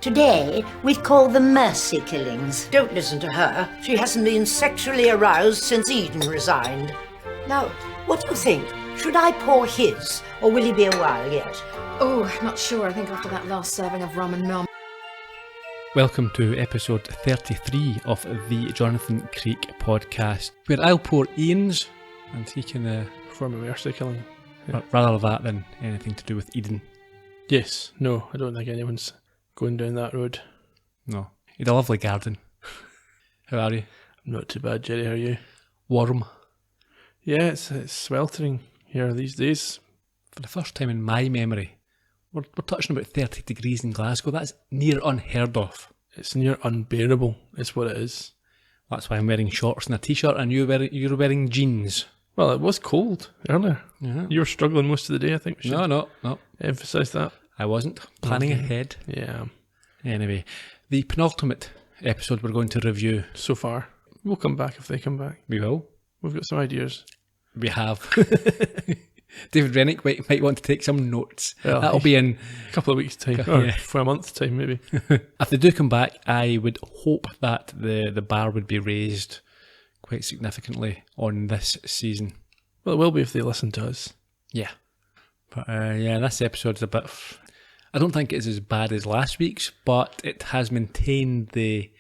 Today, we call them mercy killings. Don't listen to her. She hasn't been sexually aroused since Eden resigned. Now, what do you think? Should I pour his, or will he be a while yet? Oh, not sure. I think after that last serving of rum and nom. Welcome to episode 33 of the Jonathan Creek podcast, where I'll pour Iain's and he can perform a mercy killing. Yeah. Rather that than anything to do with Eden. Yes, no, I don't think anyone's going down that road. No. You had a lovely garden. How are you? I'm not too bad, Gerry, how are you? Warm. Yeah, it's sweltering here these days. For the first time in my memory, we're touching about 30 degrees in Glasgow. That's near unheard of. It's near unbearable, is what it is. That's why I'm wearing shorts and a t-shirt and you're wearing jeans. Well, it was cold earlier. Yeah. You were struggling most of the day, I think we should No. emphasise that. I wasn't. Planning ahead. Yeah. Anyway, the penultimate episode we're going to review. So far. We'll come back if they come back. We will. We've got some ideas. We have. David Rennick might want to take some notes. Well, that'll be in a couple of weeks' time, or for a month's time maybe. If they do come back, I would hope that the bar would be raised quite significantly on this season. Well, it will be if they listen to us. Yeah. But this episode's a bit... I don't think it's as bad as last week's, but it has maintained the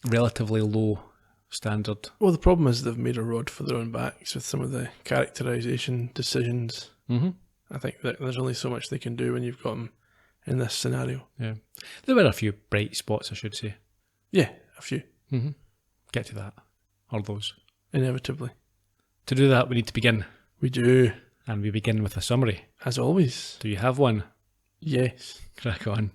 relatively low standard. Well, the problem is they've made a rod for their own backs with some of the characterisation decisions. Mm-hmm. I think that there's only so much they can do when you've got them in this scenario. Yeah. There were a few bright spots, I should say. Yeah, a few. Mm-hmm. Get to that. Or those. Inevitably. To do that, we need to begin. We do. And we begin with a summary. As always. Do you have one? Yes. Crack on.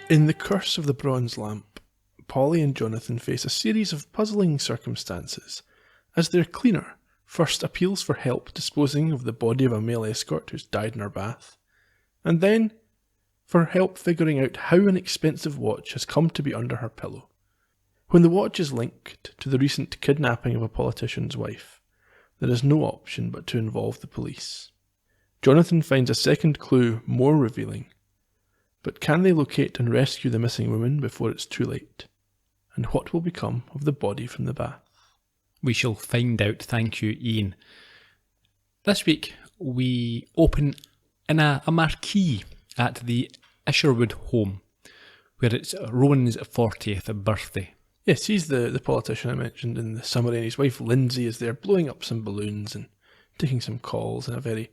In The Curse of the Bronze Lamp, Polly and Jonathan face a series of puzzling circumstances as their cleaner first appeals for help disposing of the body of a male escort who's died in her bath, and then for help figuring out how an expensive watch has come to be under her pillow. When the watch is linked to the recent kidnapping of a politician's wife, there is no option but to involve the police. Jonathan finds a second clue more revealing. But can they locate and rescue the missing woman before it's too late? And what will become of the body from the bath? We shall find out, thank you, Iain. This week, we open in a marquee at the Isherwood home, where it's Rowan's 40th birthday. Yes, he's the politician I mentioned in the summary, and his wife Lindsay is there blowing up some balloons and taking some calls in a very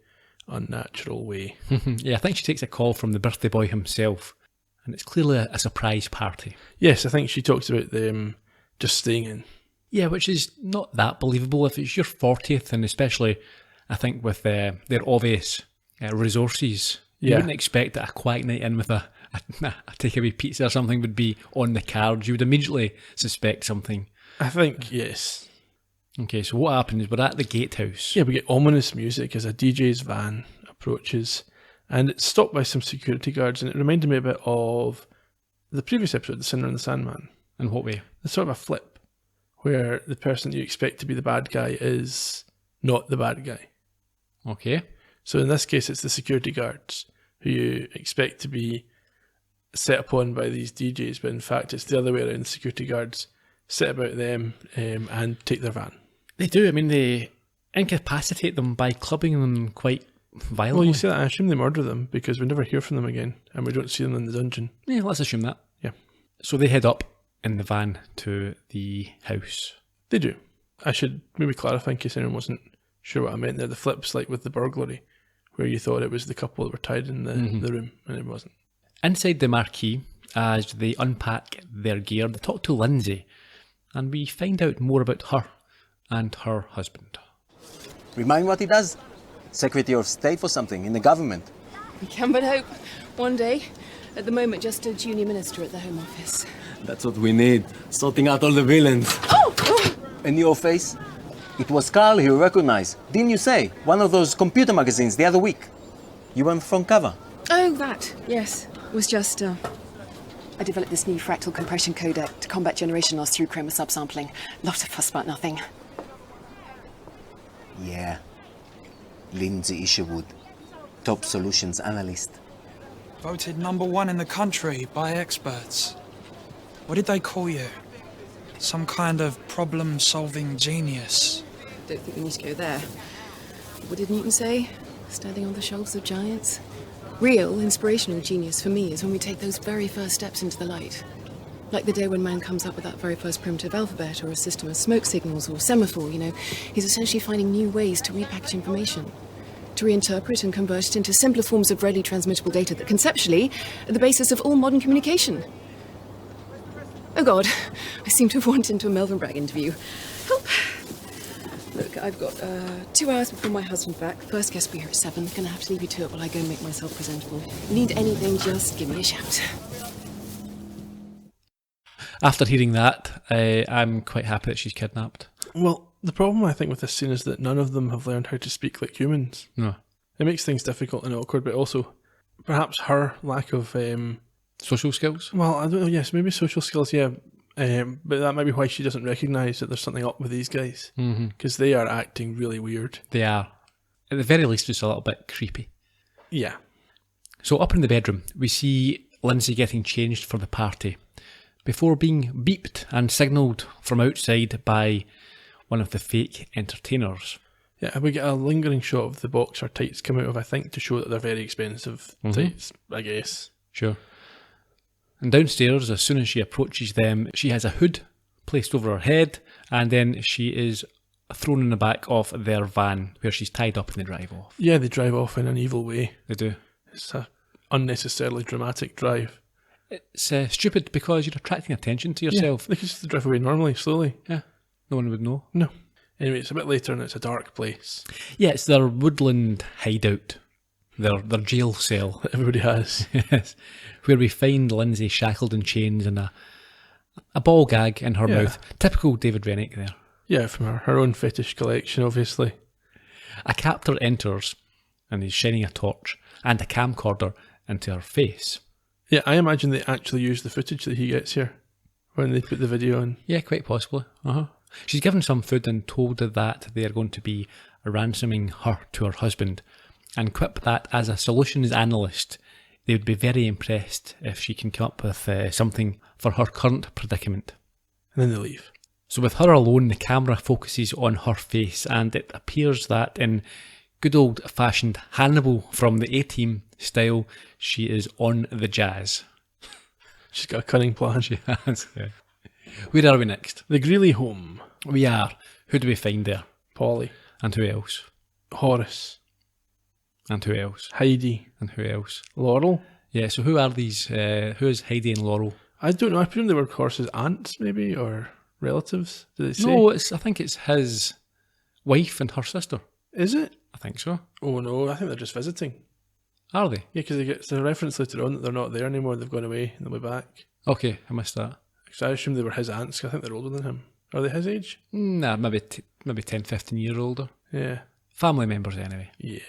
unnatural way. Yeah, I think she takes a call from the birthday boy himself, and it's clearly a surprise party. Yes, I think she talks about them just staying in. Yeah, which is not that believable if it's your 40th, and especially, I think, with their obvious resources. You wouldn't expect that a quiet night in with a takeaway pizza or something would be on the cards. You would immediately suspect something. I think, yes. Okay, so what happens is we're at the gatehouse. Yeah, we get ominous music as a DJ's van approaches, and it's stopped by some security guards, and it reminded me a bit of the previous episode, The Sinner and the Sandman. In what way? There's sort of a flip, where the person you expect to be the bad guy is not the bad guy. Okay. So in this case, it's the security guards who you expect to be set upon by these DJs, but in fact it's the other way around. The security guards sit about them and take their van. They do. I mean, they incapacitate them by clubbing them quite violently. Well, you say that, I assume they murder them because we never hear from them again and we don't see them in the dungeon. Yeah, let's assume that. Yeah. So they head up in the van to the house. They do. I should maybe clarify in case anyone wasn't sure what I meant there. The flip's like with the burglary, where you thought it was the couple that were tied in the room, and it wasn't. Inside the marquee, as they unpack their gear, they talk to Lindsay, and we find out more about her and her husband. Remind what he does? Secretary of State for something in the government. We can but hope. One day. At the moment, just a junior minister at the Home Office. That's what we need. Sorting out all the villains. Oh! And your face? It was Carl you recognized. Didn't you say? One of those computer magazines the other week. You were on the front cover. Oh, that. Yes. It was just, I developed this new fractal compression codec to combat generation loss through chroma subsampling. Lot of fuss about nothing. Yeah. Lindsay Isherwood, top solutions analyst. Voted #1 in the country by experts. What did they call you? Some kind of problem-solving genius? Don't think we need to go there. What did Newton say? Standing on the shoulders of giants? Real, inspirational genius for me is when we take those very first steps into the light. Like the day when man comes up with that very first primitive alphabet, or a system of smoke signals, or semaphore, He's essentially finding new ways to repackage information, to reinterpret and convert it into simpler forms of readily transmittable data that conceptually are the basis of all modern communication. Oh God, I seem to have wandered into a Melvin Bragg interview. Help! Look, I've got 2 hours before my husband's back. First guest will be here at 7. Gonna have to leave you to it while I go and make myself presentable. If you need anything, just give me a shout. After hearing that, I'm quite happy that she's kidnapped. Well, the problem I think with this scene is that none of them have learned how to speak like humans. No. It makes things difficult and awkward, but also perhaps her lack of... Social skills? well, I don't know, yes, maybe social skills, yeah. But that might be why she doesn't recognise that there's something up with these guys. Because they are acting really weird. They are. At the very least, just a little bit creepy. Yeah. So up in the bedroom, we see Lindsay getting changed for the party before being beeped and signalled from outside by one of the fake entertainers. Yeah, we get a lingering shot of the boxer tights come out of, I think, to show that they're very expensive tights, I guess. Sure. And downstairs, as soon as she approaches them, she has a hood placed over her head, and then she is thrown in the back of their van, where she's tied up and they drive off. Yeah, they drive off in an evil way. They do. It's a unnecessarily dramatic drive. It's stupid because you're attracting attention to yourself. Yeah, they could just drive away normally, slowly. Yeah, no one would know. No. Anyway, it's a bit later and it's a dark place. Yeah, it's their woodland hideout. Their jail cell. That everybody has. Yes. Where we find Lindsay shackled in chains and a ball gag in her mouth. Typical David Rennick there. Yeah, from her own fetish collection, obviously. A captor enters and he's shining a torch and a camcorder into her face. Yeah, I imagine they actually use the footage that he gets here when they put the video on. Yeah, quite possibly. She's given some food and told that they are going to be ransoming her to her husband, and quip that as a solutions analyst, they would be very impressed if she can come up with something for her current predicament. And then they leave. So with her alone, the camera focuses on her face, and it appears that in good old-fashioned Hannibal from the A-Team style, she is on the jazz. She's got a cunning plan. She has. Where are we next? The Greeley home. We are. Who do we find there? Polly. And who else? Horace. And who else? Heidi. And who else? Laurel. Yeah, so who are these? Who is Heidi and Laurel? I don't know. I presume they were Horace's aunts, maybe, or relatives. Did they say? No, I think it's his wife and her sister. Is it? I think so. Oh no, I think they're just visiting. Are they? Yeah, because there's a reference later on that they're not there anymore. They've gone away and they'll be back. Okay, I missed that. So I assume they were his aunts. 'Cause I think they're older than him. Are they his age? Nah, maybe 10, 15 years older. Yeah. Family members anyway. Yeah.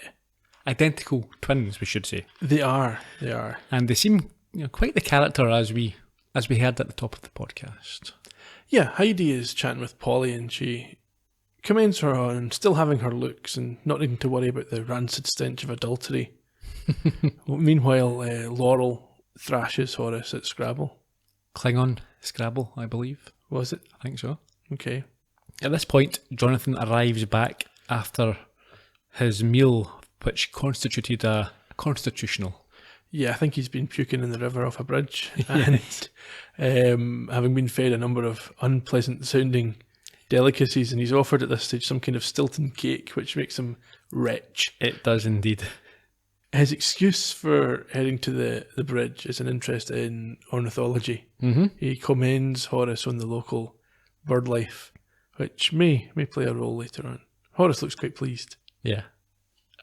Identical twins, we should say. They are. They are. And they seem quite the character as we heard at the top of the podcast. Yeah, Heidi is chatting with Polly and she commends her on still having her looks and not needing to worry about the rancid stench of adultery. Meanwhile, Laurel thrashes Horace at Scrabble. Klingon Scrabble, I believe. Was it? I think so. Okay. At this point, Jonathan arrives back after his meal, which constituted a constitutional. Yeah, I think he's been puking in the river off a bridge. And having been fed a number of unpleasant sounding delicacies, and he's offered at this stage some kind of Stilton cake, which makes him rich. It does indeed. His excuse for heading to the bridge is an interest in ornithology. Mm-hmm. He commends Horace on the local bird life, which may play a role later on. Horace looks quite pleased. Yeah.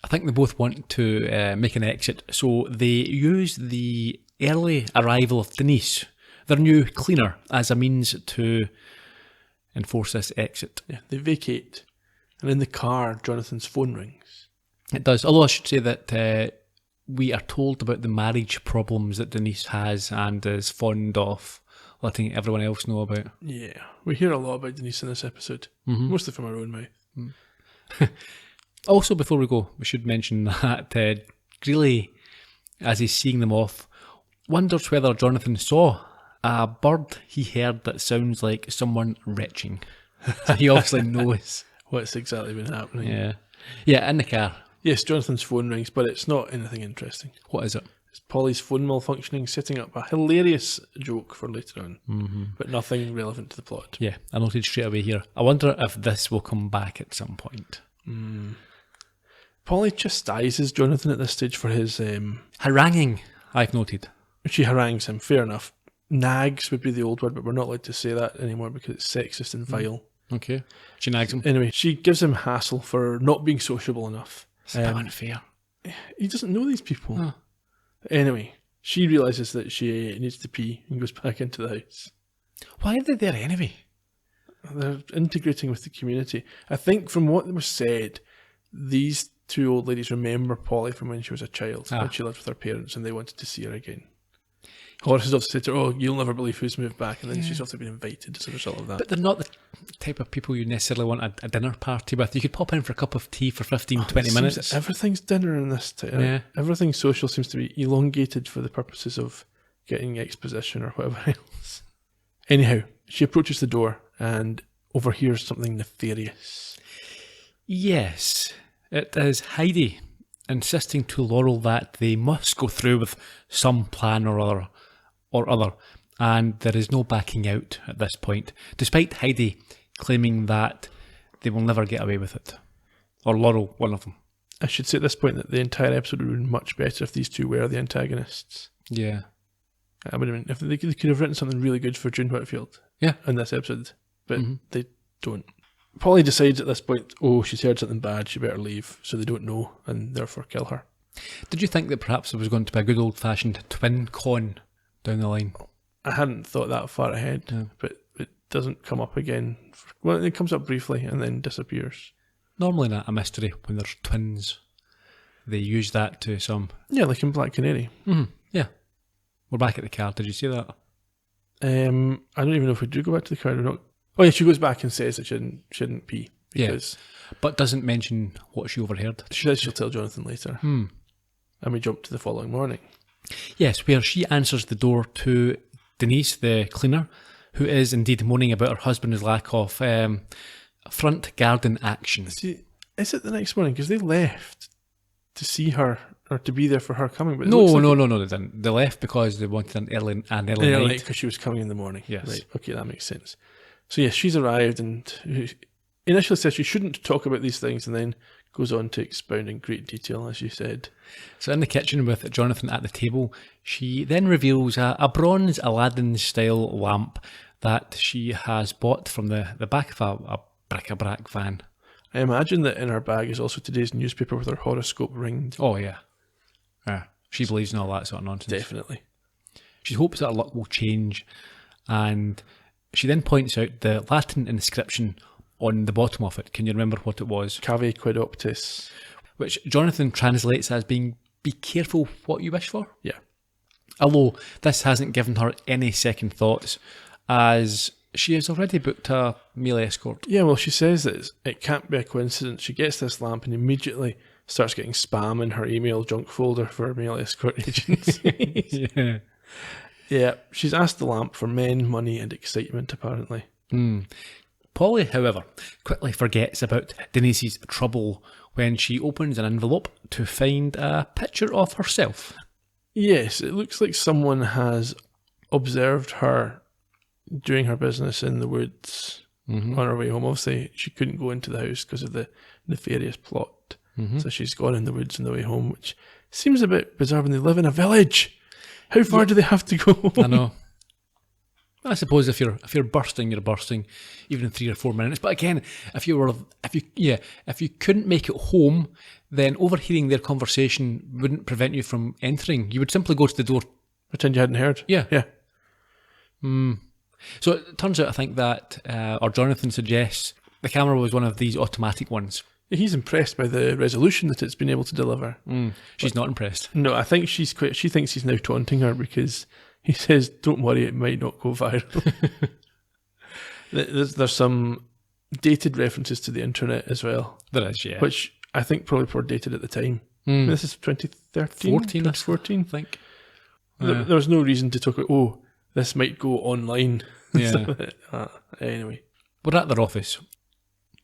I think they both want to make an exit, so they use the early arrival of Denise, their new cleaner, as a means to enforce this exit. Yeah, they vacate, and in the car, Jonathan's phone rings. It does, although I should say that we are told about the marriage problems that Denise has and is fond of letting everyone else know about. Yeah, we hear a lot about Denise in this episode, mostly from her own mouth. Also, before we go, we should mention that Greeley, as he's seeing them off, wonders whether Jonathan saw a bird he heard that sounds like someone retching. He obviously knows what's exactly been happening. Yeah, in the car. Yes, Jonathan's phone rings, but it's not anything interesting. What is it? It's Polly's phone malfunctioning, setting up a hilarious joke for later on, but nothing relevant to the plot. Yeah, I noted straight away here. I wonder if this will come back at some point. Polly chastises Jonathan at this stage for his... haranguing, I've noted. She harangues him, fair enough. Nags would be the old word, but we're not allowed to say that anymore because it's sexist and vile. Okay. She nags him. Anyway, she gives him hassle for not being sociable enough. It's a bit unfair. He doesn't know these people. Huh. Anyway, she realises that she needs to pee and goes back into the house. Why are they there anyway? They're integrating with the community. I think from what was said, these two old ladies remember Polly from when she was a child, when she lived with her parents, and they wanted to see her again. Horace has obviously said to her, "Oh, you'll never believe who's moved back," and then she's obviously been invited as a result of that. But they're not the type of people you necessarily want a dinner party with. You could pop in for a cup of tea for 15, 20 minutes. Everything's dinner in this time. Yeah. Everything social seems to be elongated for the purposes of getting exposition or whatever else. Anyhow, she approaches the door and overhears something nefarious. Yes, it is Heidi insisting to Laurel that they must go through with some plan or other, and there is no backing out at this point, despite Heidi claiming that they will never get away with it. Or Laurel, one of them. I should say at this point that the entire episode would have been much better if these two were the antagonists. Yeah. I would have been, if they could have written something really good for June Whitfield in this episode, but they don't. Polly decides at this point, she's heard something bad, she better leave, so they don't know and therefore kill her. Did you think that perhaps there was going to be a good old-fashioned twin con down the line? I hadn't thought that far ahead, but it doesn't come up again. Well, it comes up briefly and then disappears. Normally in a mystery, when there's twins, they use that to some... Yeah, like in Black Canary. Yeah. We're back at the car, did you see that? I don't even know if we do go back to the car or not. Oh yeah, she goes back and says that she shouldn't pee. Because but doesn't mention what she overheard. She says she'll tell Jonathan later. And we jump to the following morning. Yes, where she answers the door to Denise, the cleaner, who is indeed moaning about her husband's lack of front garden action. See, is it the next morning? Because they left to see her or to be there for her coming. But No, they didn't. They left because they wanted an early night. Because she was coming in the morning. Yes. Right, okay, that makes sense. So yes, she's arrived and initially says she shouldn't talk about these things and then goes on to expound in great detail, as you said. So in the kitchen with Jonathan at the table, she then reveals a bronze Aladdin-style lamp that she has bought from the back of a bric-a-brac van. I imagine that in her bag is also today's newspaper with her horoscope ringed. Oh, yeah. She believes in all that sort of nonsense. Definitely. She hopes that her luck will change, and she then points out the Latin inscription on the bottom of it. Can you remember what it was? Cave quid optis. Which Jonathan translates as being, be careful what you wish for. Yeah. Although this hasn't given her any second thoughts, as she has already booked a male escort. Yeah, well, she says that it can't be a coincidence. She gets this lamp and immediately starts getting spam in her email junk folder for male escort agencies. Yeah. Yeah, she's asked the lamp for men, money and excitement, apparently. Polly, however, quickly forgets about Denise's trouble when she opens an envelope to find a picture of herself. Yes, it looks like someone has observed her doing her business in the woods on her way home. Obviously, she couldn't go into the house because of the nefarious plot. So she's gone in the woods on the way home, which seems a bit bizarre when they live in a village. How far do they have to go? I know. I suppose if you're bursting, you're bursting, even in 3 or 4 minutes. But again, if you couldn't make it home, then overhearing their conversation wouldn't prevent you from entering. You would simply go to the door, pretend you hadn't heard. Yeah. Yeah. So it turns out, I think that, or Jonathan suggests, the camera was one of these automatic ones. He's impressed by the resolution that it's been able to deliver. She's not impressed. No, I think she thinks he's now taunting her because he says, "Don't worry, it might not go viral." There's some dated references to the internet as well. There is, yeah. Which I think probably were dated at the time. I mean, this is 2013? 2014, I think. There was no reason to talk about, this might go online. Yeah. Anyway. We're at their office.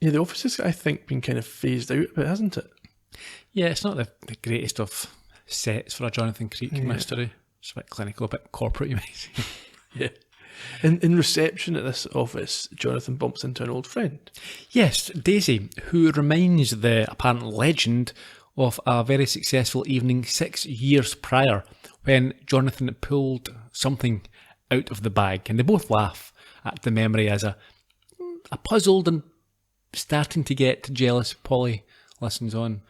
Yeah, the office has, I think, been kind of phased out a bit, hasn't it? Yeah, it's not the greatest of sets for a Jonathan Creek mystery. It's a bit clinical, a bit corporate, you might say. Yeah. In reception at this office, Jonathan bumps into an old friend. Yes, Daisy, who reminds the apparent legend of a very successful evening 6 years prior when Jonathan pulled something out of the bag. And they both laugh at the memory as a puzzled and starting to get jealous Polly listens on.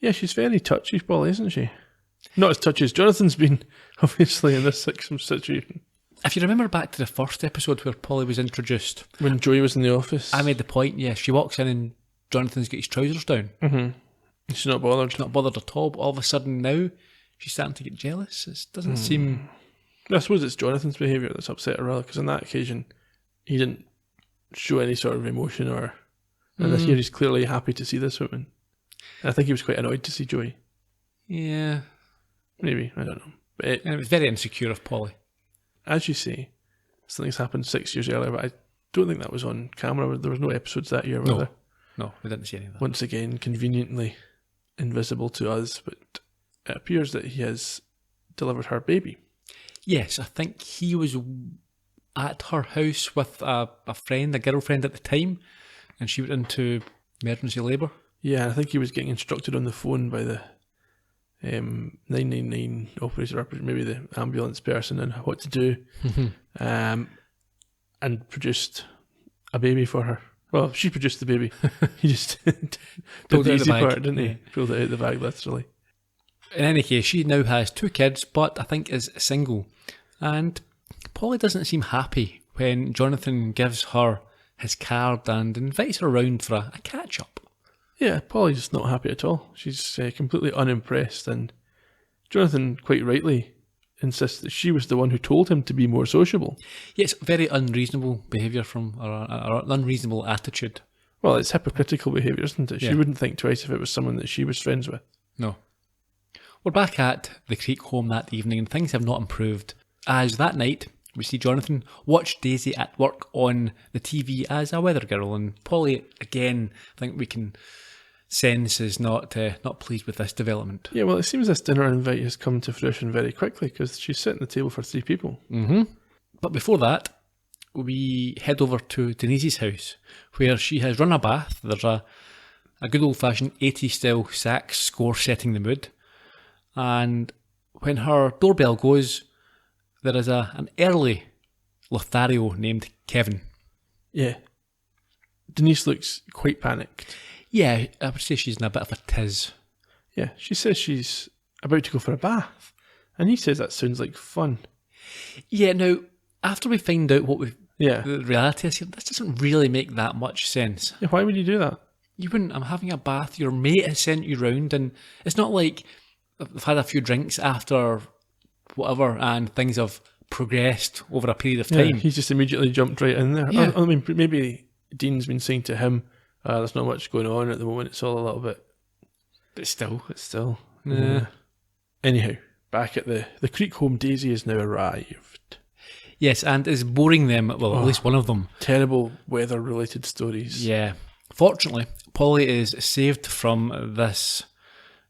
Yeah, she's very touchy, Polly, isn't she? Not as touchy as Jonathan's been, obviously, in this situation. If you remember back to the first episode where Polly was introduced... When Joey was in the office. I made the point, yeah, she walks in and Jonathan's got his trousers down. Mm-hmm. She's not bothered. She's not bothered at all, but all of a sudden now she's starting to get jealous. It doesn't seem... I suppose it's Jonathan's behaviour that's upset her, rather, because on that occasion he didn't show any sort of emotion or... And this year he's clearly happy to see this woman. And I think he was quite annoyed to see Joey. Yeah. Maybe, I don't know. But And it was very insecure of Polly. as you say, something's happened 6 years earlier, but I don't think that was on camera. There was no episodes that year, were there? No, we didn't see any of that. Once again, conveniently invisible to us, but it appears that he has delivered her baby. Yes, I think he was at her house with a friend, a girlfriend at the time, and she went into emergency labour. Yeah, I think he was getting instructed on the phone by the 999 operator, maybe the ambulance person, and what to do, and produced a baby for her. Well, she produced the baby. He just did Pulled the it out of easy the bag. part, didn't he? Pulled it out of the bag, literally. In any case, she now has 2 kids, but I think is single. And Polly doesn't seem happy when Jonathan gives her his card and invites her around for a catch-up. Yeah, Polly's not happy at all. She's completely unimpressed, and Jonathan, quite rightly, insists that she was the one who told him to be more sociable. Yes, very unreasonable behaviour from or unreasonable attitude. Well, it's hypocritical behaviour, isn't it? She Yeah. wouldn't think twice if it was someone that she was friends with. No. We're back at the Creek home that evening, and things have not improved, as that night we see Jonathan watch Daisy at work on the TV as a weather girl, and Polly, again, I think we can sense is not pleased with this development. Yeah, well, it seems this dinner invite has come to fruition very quickly, because she's setting the table for 3 people. But before that, we head over to Denise's house, where she has run a bath. There's a good old-fashioned 80s style sax score setting the mood, and when her doorbell goes, there is an early Lothario named Kevin. Yeah. Denise looks quite panicked. Yeah, I would say she's in a bit of a tiz. Yeah, she says she's about to go for a bath, and he says that sounds like fun. Yeah, now, after we find out what Yeah. the reality is here, this doesn't really make that much sense. Yeah, why would you do that? You wouldn't. I'm having a bath, your mate has sent you round, and it's not like I've had a few drinks after whatever and things have progressed over a period of time. Yeah, he's just immediately jumped right in there. Yeah. I mean, maybe Dean's been saying to him, there's not much going on at the moment, it's all a little bit... But still. Yeah. Anyhow, back at the Creek home, Daisy has now arrived. Yes, and is boring them, well, at least one of them. Terrible weather-related stories. Yeah. Fortunately, Polly is saved from this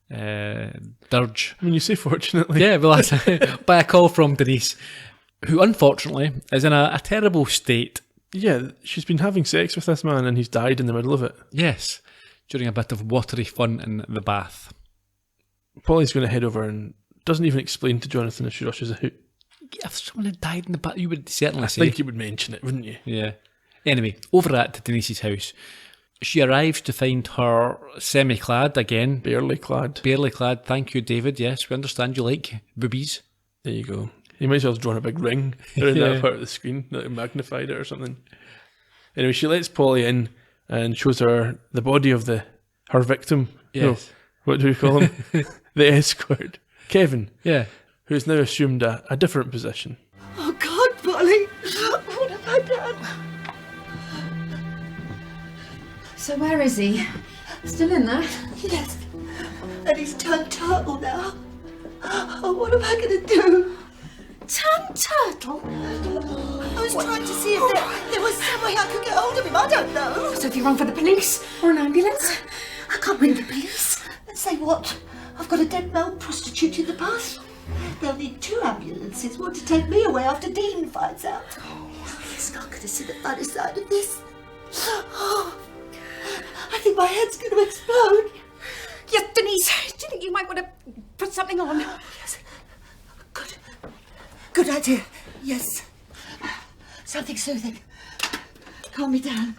dirge. When you say fortunately... Yeah, well, that's by a call from Denise, who unfortunately is in a terrible state. Yeah, she's been having sex with this man and he's died in the middle of it. Yes, during a bit of watery fun in the bath. Polly's going to head over and doesn't even explain to Jonathan as she rushes out. If someone had died in the bath, you would certainly I say. think you would mention it, wouldn't you? Yeah. Anyway, over at Denise's house, she arrives to find her semi-clad again. Barely clad. Barely clad. Thank you, David. Yes, we understand you like boobies. There you go. You might as well have drawn a big ring around that part of the screen, like magnified it or something. Anyway, she lets Polly in and shows her the body of her victim. Yes. No, what do we call him? The escort. Kevin. Yeah. Who's now assumed a different position. Oh, God, Polly. What have I done? So where is he? Still in there? Yes. And he's turned turtle now. Oh, what am I going to do? Turn turtle? I was trying to see if there was some way I could get hold of him. I don't know. So if you run for the police or an ambulance? I can't ring the police. Say what? I've got a dead male prostitute in the bus. They'll need 2 ambulances, one to take me away after Dean finds out. He's not going to see the funny side of this. Oh, I think my head's going to explode. Yes, Denise, do you think you might want to put something on? Yes. Good idea. Yes. Something soothing. Calm me down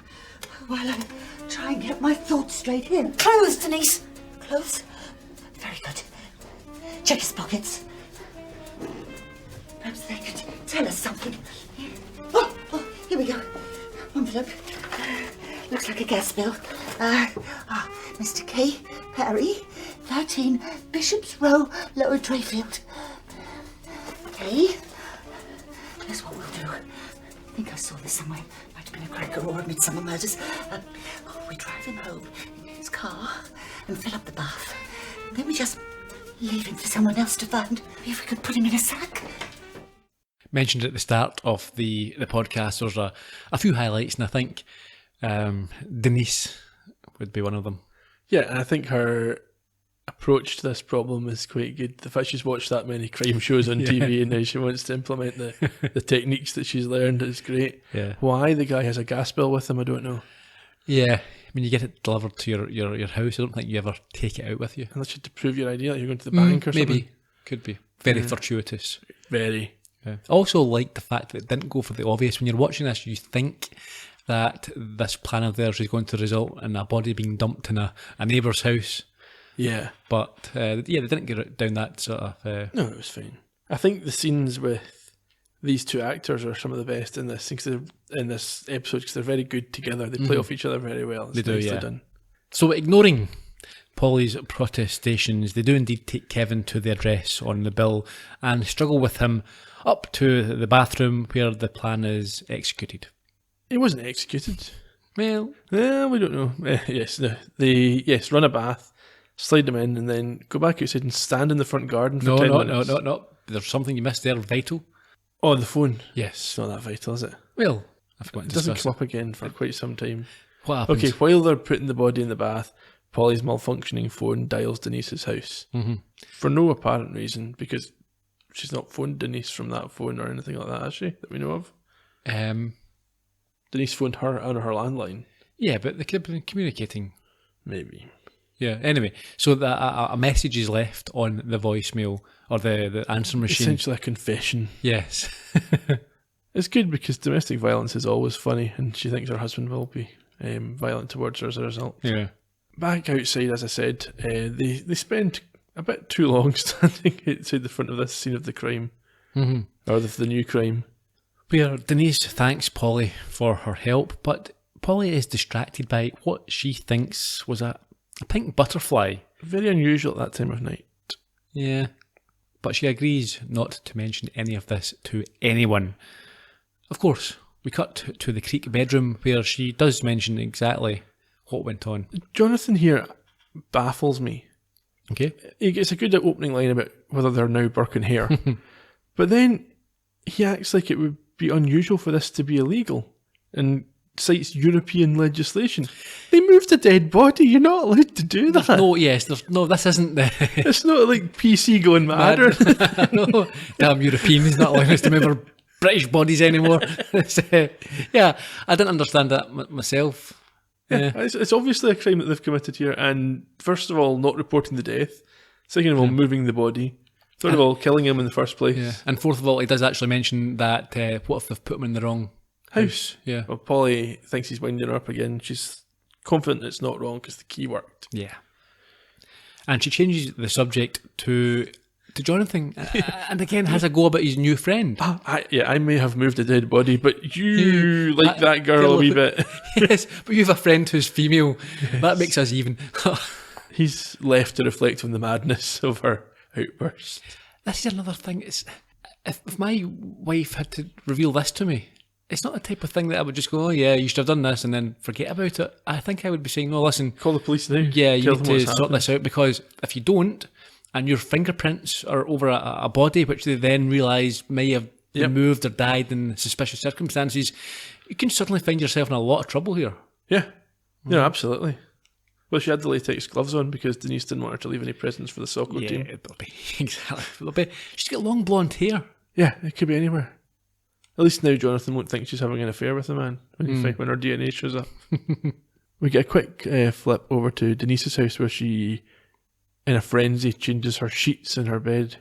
while I try and get my thoughts straight here. Clothes, Denise. Clothes? Very good. Check his pockets. Perhaps they could tell us something. Oh, here we go. Envelope. Looks like a gas bill. Mr. K. Perry, 13 Bishop's Row, Lower Drayfield. Okay. Here's what we'll do. I think I saw this somewhere. Might have been a cracker or a Midsummer Murders. We drive him home in his car and fill up the bath. And then we just leave him for someone else to find. If we could put him in a sack. Mentioned at the start of the podcast, there's a few highlights, and I think Denise would be one of them. Yeah, and I think her approach to this problem is quite good. The fact she's watched that many crime shows on TV and now she wants to implement the techniques that she's learned is great. Yeah. Why the guy has a gas bill with him, I don't know. Yeah, I mean, you get it delivered to your house. I don't think you ever take it out with you. Unless you had to prove your idea, like you're going to the bank or something. Maybe. Could be. Very fortuitous. Very. Yeah. I also like the fact that it didn't go for the obvious. When you're watching this, you think that this plan of theirs is going to result in a body being dumped in a neighbour's house. Yeah. But, they didn't get it down that sort of... No, it was fine. I think the scenes with these 2 actors are some of the best in this episode because they're very good together. They play off each other very well. It's nicely done. So, ignoring Polly's protestations, they do indeed take Kevin to the address on the bill and struggle with him up to the bathroom where the plan is executed. He wasn't executed. Well, we don't know. They run a bath, slide them in, and then go back outside and stand in the front garden for 10 minutes. No. There's something you missed there, vital. Oh, the phone. Yes. It's not that vital, is it? Well, I've got to It doesn't discuss come up again for quite some time. What happens? Okay, while they're putting the body in the bath, Polly's malfunctioning phone dials Denise's house. Mm-hmm. For no apparent reason, because she's not phoned Denise from that phone or anything like that, has she? That we know of? Denise phoned her on her landline. Yeah, but they could have been communicating. Maybe. Yeah, anyway, so a message is left on the voicemail or the answer machine. Essentially a confession. Yes. It's good because domestic violence is always funny and she thinks her husband will be violent towards her as a result. Yeah. Back outside, as I said, they spend a bit too long standing outside the front of this scene of the crime. Mm-hmm. Or the new crime. Where Denise thanks Polly for her help, but Polly is distracted by what she thinks was a pink butterfly. Very unusual at that time of night. Yeah. But she agrees not to mention any of this to anyone. Of course, we cut to the Creek bedroom where she does mention exactly what went on. Jonathan here baffles me. Okay. It's a good opening line about whether they're now Burke and Hare. But then he acts like it would be unusual for this to be illegal and cites European legislation. They moved a dead body. You're not allowed to do that. This isn't the... It's not like PC going mad or no, damn Europeans not allowing us to move our British bodies anymore. Yeah, I didn't understand that myself. Yeah. It's obviously a crime that they've committed here, and first of all, not reporting the death. Second of all, moving the body. Third of all, killing him in the first place. Yeah. And fourth of all, he does actually mention that what if they've put him in the wrong house? Yeah. Well, Polly thinks he's winding her up again. She's confident it's not wrong because the key worked. Yeah. And she changes the subject to Jonathan, and again has a go about his new friend. I may have moved a dead body, but you like that girl a wee bit. Yes, but you have a friend who's female. Yes. That makes us even. He's left to reflect on the madness of her outburst. This is another thing. If my wife had to reveal this to me, it's not the type of thing that I would just go, oh yeah, you should have done this and then forget about it. I think I would be saying, no, listen, Call the police now. yeah, you Tell need them what's to sort happening. this out, because if you don't, and your fingerprints are over a body which they then realise may have been moved or died in suspicious circumstances, you can suddenly find yourself in a lot of trouble here. Yeah. Yeah, absolutely. Well, she had the latex gloves on because Denise didn't want her to leave any presents for the soccer Yeah, team. it'll be exactly. It'll be. She's got long blonde hair. Yeah, it could be anywhere. At least now Jonathan won't think she's having an affair with the man when her DNA shows up. We get a quick flip over to Denise's house where she, in a frenzy, changes her sheets in her bed.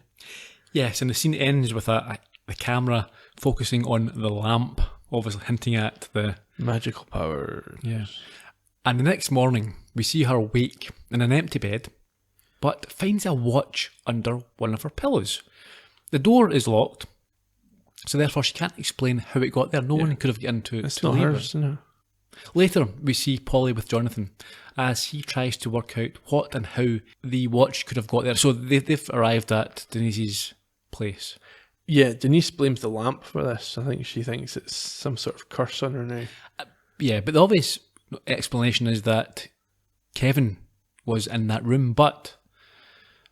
Yes, and the scene ends with the camera focusing on the lamp, obviously hinting at the Magical power. yeah. And the next morning, we see her wake in an empty bed, but finds a watch under one of her pillows. The door is locked, so therefore she can't explain how it got there. No one could have got into it. It's not hers, you know. Later, we see Polly with Jonathan as he tries to work out what and how the watch could have got there. So they've arrived at Denise's place. Yeah, Denise blames the lamp for this. I think she thinks it's some sort of curse on her now. Yeah, but the obvious explanation is that Kevin was in that room, but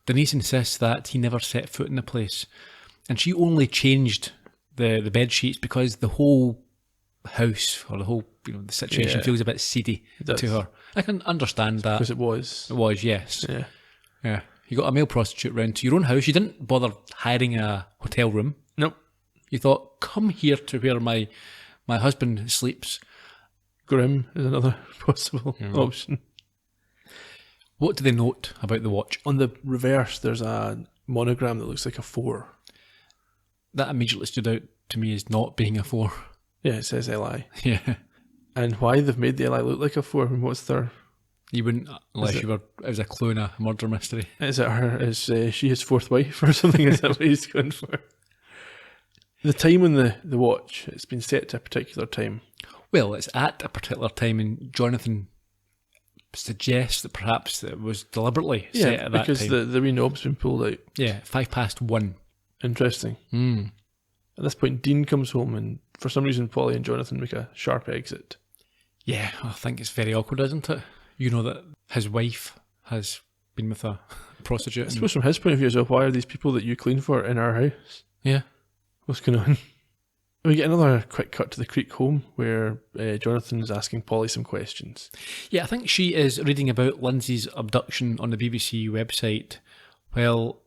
Denise insists that he never set foot in the place. And she only changed the bed sheets because the whole house, or the whole the situation feels a bit seedy to her. I can understand that. Because it was. It was, yes. Yeah. Yeah. You got a male prostitute round to your own house. You didn't bother hiring a hotel room. Nope. You thought, come here to where my husband sleeps. Grim is another possible option. What do they note about the watch? On the reverse, there's a monogram that looks like a 4. That immediately stood out to me as not being a 4. Yeah, it says LI. Yeah. And why they've made the LI look like a 4? And what's their... You wouldn't, unless it was a clue in a murder mystery. Is it her? Is she his fourth wife or something? Is that what he's going for? The time on the watch, it's been set to a particular time. Well, it's at a particular time, and Jonathan suggests that perhaps it was deliberately set at that because time. the wee knob's been pulled out. Yeah, 1:05. Interesting. At this point, Dean comes home, and for some reason, Polly and Jonathan make a sharp exit. Yeah, I think it's very awkward, isn't it? You know that his wife has been with a prostitute. I suppose from his point of view as well, why are these people that you clean for in our house? Yeah. What's going on? We get another quick cut to the Creek home where Jonathan is asking Polly some questions. Yeah, I think she is reading about Lindsay's abduction on the BBC website. Well,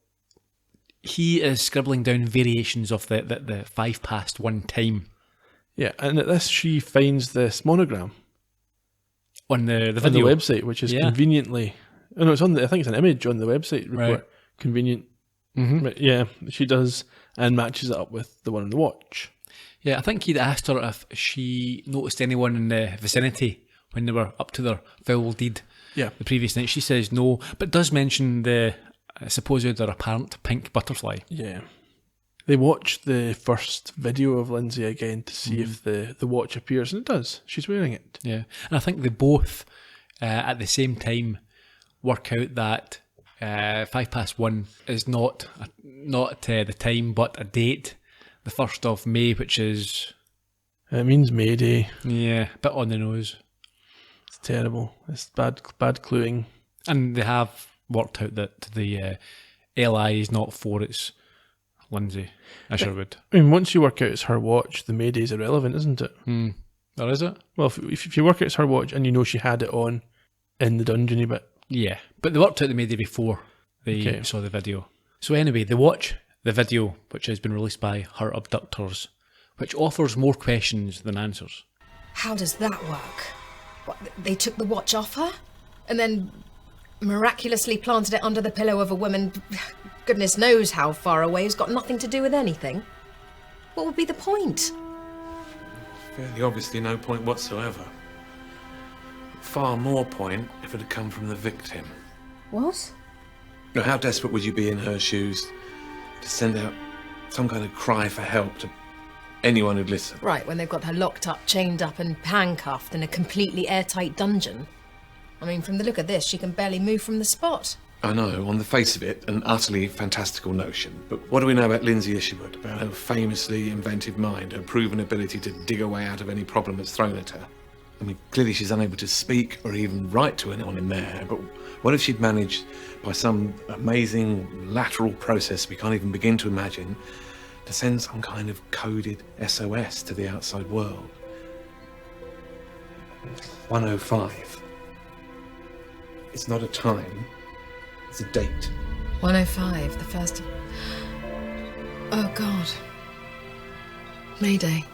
he is scribbling down variations of the 1:05 time. Yeah, and at this she finds this monogram On the on the video. website, which is conveniently... Oh no, it's on I think it's an image on the website report. Right. Convenient. But yeah, she does, and matches it up with the one on the watch. Yeah, I think he'd asked her if she noticed anyone in the vicinity when they were up to their foul deed the previous night. She says no, but does mention the supposed or apparent pink butterfly. Yeah. They watch the first video of Lindsay again to see if the watch appears, and it does. She's wearing it. Yeah, and I think they both, at the same time, work out that 1:05 is not the time, but a date, the 1st of May, which is... It means May Day. Yeah, a bit on the nose. It's terrible. It's bad cluing. And they have worked out that the LI is not for it's Lindsay Isherwood. I mean, once you work out it's her watch, the May Day's irrelevant, isn't it? Or is it? Well, if you work out it's her watch and you know she had it on in the dungeony bit. Yeah, but they worked out the May Day before they saw the video. So anyway, they watch the video, which has been released by her abductors, which offers more questions than answers. How does that work? What, they took the watch off her? And then miraculously planted it under the pillow of a woman goodness knows how far away, who's got nothing to do with anything? What would be the point? Fairly obviously no point whatsoever. Far more point if it had come from the victim. What? Now, how desperate would you be in her shoes to send out some kind of cry for help to anyone who'd listen? Right, when they've got her locked up, chained up and handcuffed in a completely airtight dungeon. I mean, from the look of this, she can barely move from the spot. I know, on the face of it, an utterly fantastical notion. But what do we know about Lindsay Isherwood, about her famously inventive mind, her proven ability to dig her way out of any problem that's thrown at her? I mean, clearly she's unable to speak or even write to anyone in there, but what if she'd managed, by some amazing lateral process we can't even begin to imagine, to send some kind of coded SOS to the outside world? 105. It's not a time, it's a date. 105, the first of... Oh, God. Mayday.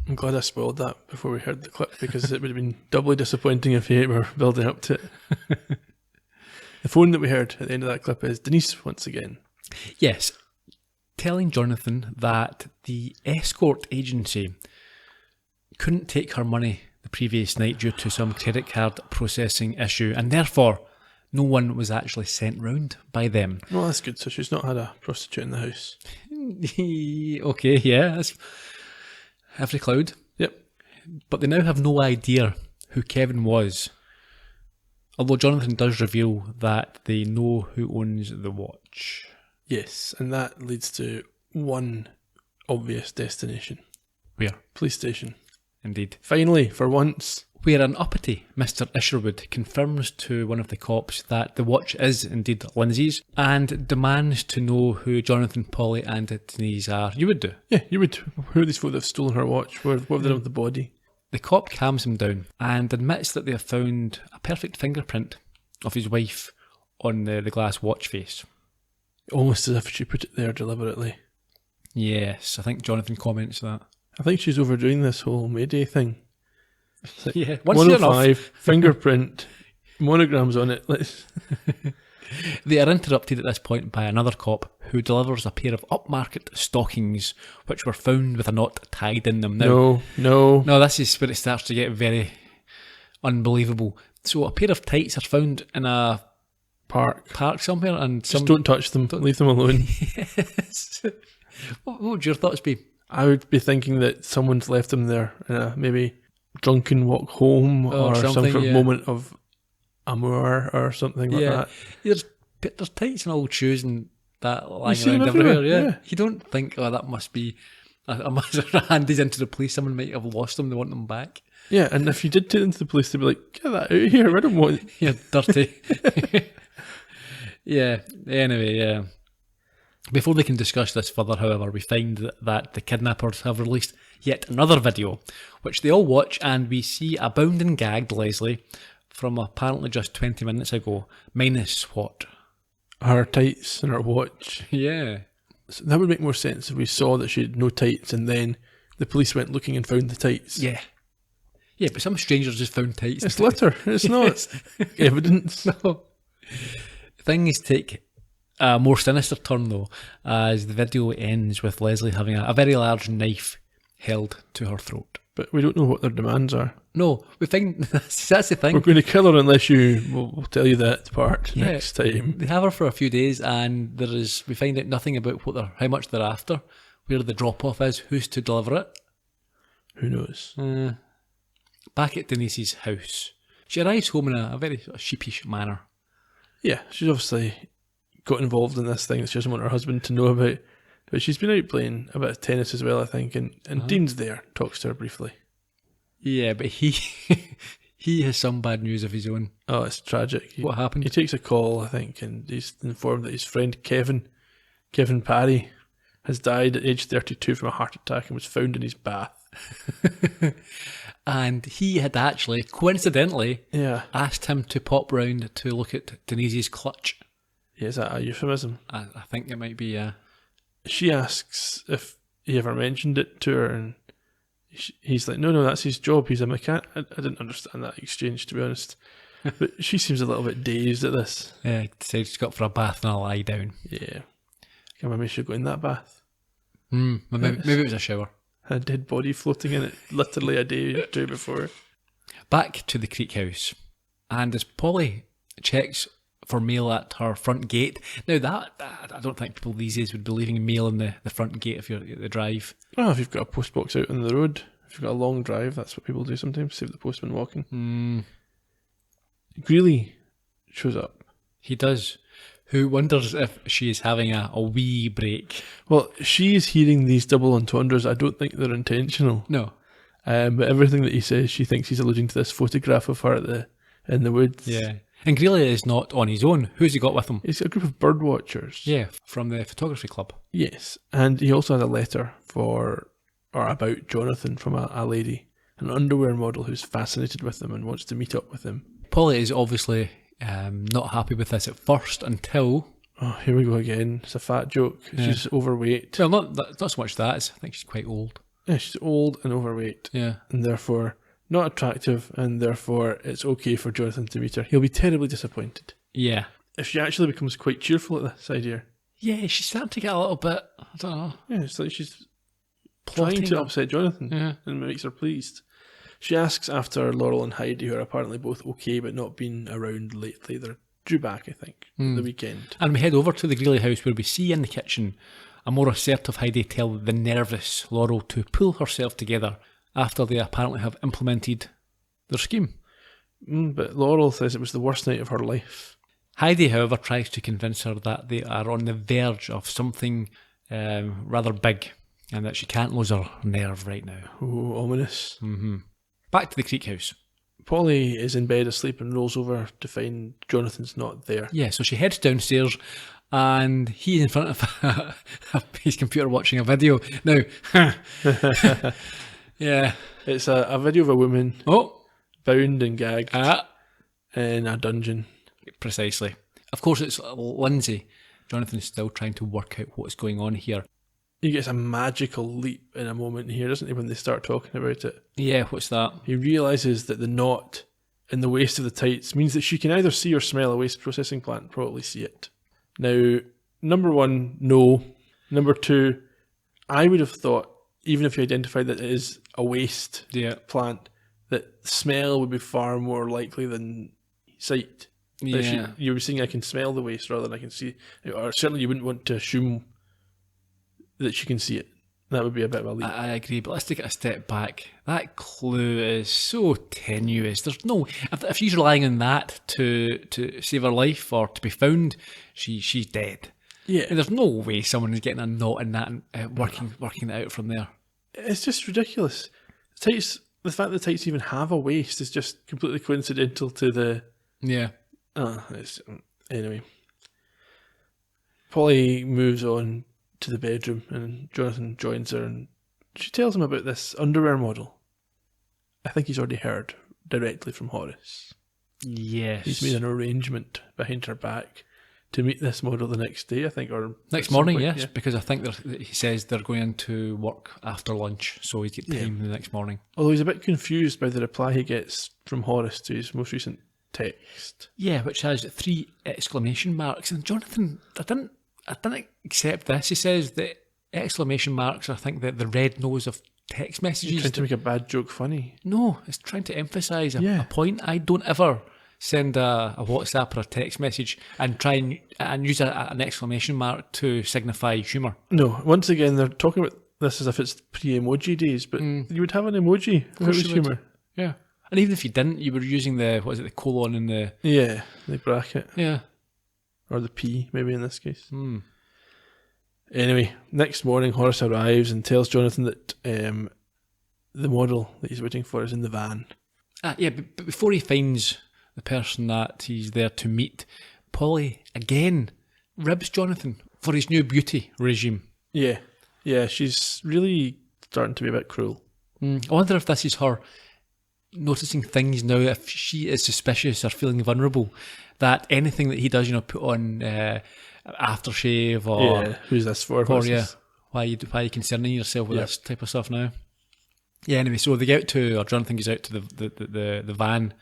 I'm glad I spoiled that before we heard the clip, because it would have been doubly disappointing if you were building up to it. The phone that we heard at the end of that clip is Denise once again. Yes, telling Jonathan that the escort agency couldn't take her money the previous night due to some credit card processing issue, and therefore no one was actually sent round by them. Well, that's good. So she's not had a prostitute in the house. Okay, yeah, that's every cloud. Yep. But they now have no idea who Kevin was. Although Jonathan does reveal that they know who owns the watch. Yes, and that leads to one obvious destination. Where? Police station. Indeed. Finally, for once. Where an uppity Mr. Isherwood confirms to one of the cops that the watch is indeed Lindsay's and demands to know who Jonathan, Polly and Denise are. You would do? Yeah, you would. Who are these folk that have stolen her watch? What have they done with the body? The cop calms him down and admits that they have found a perfect fingerprint of his wife on the glass watch face. Almost as if she put it there deliberately. Yes, I think Jonathan comments that. I think she's overdoing this whole Mayday thing. Like yeah, 105, fingerprint, monograms on it. They are interrupted at this point by another cop who delivers a pair of upmarket stockings which were found with a knot tied in them. Now, No, this is where it starts to get very unbelievable. So a pair of tights are found in a park somewhere, and just don't touch them. Leave them alone. Yes. What would your thoughts be? I would be thinking that someone's left them there in a maybe drunken walk home or some sort of moment of amour or something like that. There's tights and old shoes and that lying around everywhere. Yeah. You don't think, that must be a matter of handies into the police. Someone might have lost them. They want them back. Yeah, and if you did take them to the police, they'd be like, "Get that out of here! I don't want." You're dirty. Yeah. Anyway, yeah. Before they can discuss this further, however, we find that the kidnappers have released yet another video, which they all watch, and we see a bound and gagged Leslie from apparently just 20 minutes ago, minus what? Her tights and her watch. Yeah. So that would make more sense if we saw that she had no tights and then the police went looking and found the tights. Yeah. Yeah, but some strangers just found tights. It's litter. It's not evidence. No. Things take a more sinister turn, though, as the video ends with Leslie having a very large knife held to her throat. But we don't know what their demands are. No, we think that's the thing. We're going to kill her unless we'll tell you that part next time. They have her for a few days, and we find out nothing about how much they're after, where the drop-off is, who's to deliver it. Who knows? Back at Denise's house, she arrives home in a very sheepish manner. Yeah, she's obviously got involved in this thing that she doesn't want her husband to know about. But she's been out playing a bit of tennis as well, I think, and Dean's there, talks to her briefly. Yeah, but he has some bad news of his own. Oh, it's tragic. What happened? He takes a call, I think, and he's informed that his friend Kevin Parry, has died at age 32 from a heart attack and was found in his bath. And he had actually, coincidentally, asked him to pop round to look at Denise's clutch. Yeah, is that a euphemism? I think it might be, yeah. She asks if he ever mentioned it to her, and he's like, no, that's his job. He's a mechanic. I didn't understand that exchange, to be honest. But she seems a little bit dazed at this. Yeah, decided she's got for a bath and a lie down. Yeah. Can maybe she go in that bath? Maybe it was a shower. A dead body floating in it literally a day or two before. Back to the Creek house. And as Polly checks for mail at her front gate. Now that I don't think people these days would be leaving mail in the front gate if you're at the drive. Well, if you've got a post box out on the road, if you've got a long drive, that's what people do sometimes, save the postman walking. Greeley shows up. He does. Who wonders if she is having a wee break. Well, she is hearing these double entendres. I don't think they're intentional. No. But everything that he says, she thinks he's alluding to this photograph of her in the woods. Yeah. And Greeley is not on his own. Who's he got with him? He's got a group of bird watchers. Yeah, from the photography club. Yes, and he also has a letter about Jonathan from a lady, an underwear model who's fascinated with him and wants to meet up with him. Polly is obviously not happy with this at first until... Oh, here we go again. It's a fat joke. Yeah. She's overweight. Well, not so much that. I think she's quite old. Yeah, she's old and overweight. Yeah. And therefore not attractive, and therefore it's okay for Jonathan to meet her. He'll be terribly disappointed. Yeah. If she actually becomes quite cheerful at this idea. Yeah, she's starting to get a little bit, I don't know. Yeah, it's like she's Plotting trying to her. upset Jonathan, Yeah. and it makes her pleased. She asks after Laurel and Heidi, who are apparently both okay but not been around lately. They're due back, I think, the weekend. And we head over to the Greeley house where we see in the kitchen a more assertive Heidi tell the nervous Laurel to pull herself together after they apparently have implemented their scheme. But Laurel says it was the worst night of her life. Heidi, however, tries to convince her that they are on the verge of something rather big and that she can't lose her nerve right now. Oh, ominous. Back to the Creek house. Polly is in bed asleep and rolls over to find Jonathan's not there. Yeah, so she heads downstairs and he's in front of his computer watching a video. Now, yeah. It's a video of a woman bound and gagged Ah, in a dungeon. precisely. Of course, it's Lindsay. Jonathan's still trying to work out what's going on here. He gets a magical leap in a moment here, doesn't he, when they start talking about it? Yeah, what's that? He realises that the knot in the waist of the tights means that she can either see or smell a waste processing plant, probably see it. Now, number one, no. Number two, I would have thought, even if you identified that it is a waste plant, that smell would be far more likely than sight. Yeah. You were saying I can smell the waste rather than I can see, or certainly you wouldn't want to assume that she can see it. That would be a bit of a leap. I agree, but let's take it a step back. That clue is so tenuous. There's no... If she's relying on that to save her life or to be found, she's dead. Yeah. And there's no way someone is getting a knot in that and working it out from there. It's just ridiculous. Tights, the fact that tights even have a waist is just completely coincidental to the... Yeah. Anyway. Polly moves on to the bedroom and Jonathan joins her and she tells him about this underwear model. I think he's already heard directly from Horace. Yes. He's made an arrangement behind her back to meet this model the next day, I think, or Next morning, yes, because I think he says they're going into work after lunch, so he's got time the next morning. Although he's a bit confused by the reply he gets from Horace to his most recent text. Yeah, which has 3 exclamation marks. And Jonathan, I didn't accept this. He says that exclamation marks are, I think, the red nose of text messages. He's trying to make a bad joke funny. No, it's trying to emphasise a point. I don't ever send a WhatsApp or a text message and try and use an exclamation mark to signify humour. No, once again, they're talking about this as if it's pre-emoji days, but you would have an emoji if it was humour. Yeah. And even if you didn't, you were using the colon and the... Yeah, the bracket. Yeah. Or the P, maybe in this case. Anyway, next morning, Horace arrives and tells Jonathan that the model that he's waiting for is in the van. Yeah, but before he finds the person that he's there to meet, Polly, again, ribs Jonathan for his new beauty regime. Yeah, she's really starting to be a bit cruel. I wonder if this is her noticing things now, if she is suspicious or feeling vulnerable, that anything that he does, put on aftershave or... who's this for? Why are you concerning yourself with this type of stuff now? Yeah, anyway, so they get out to, or Jonathan goes out to the van,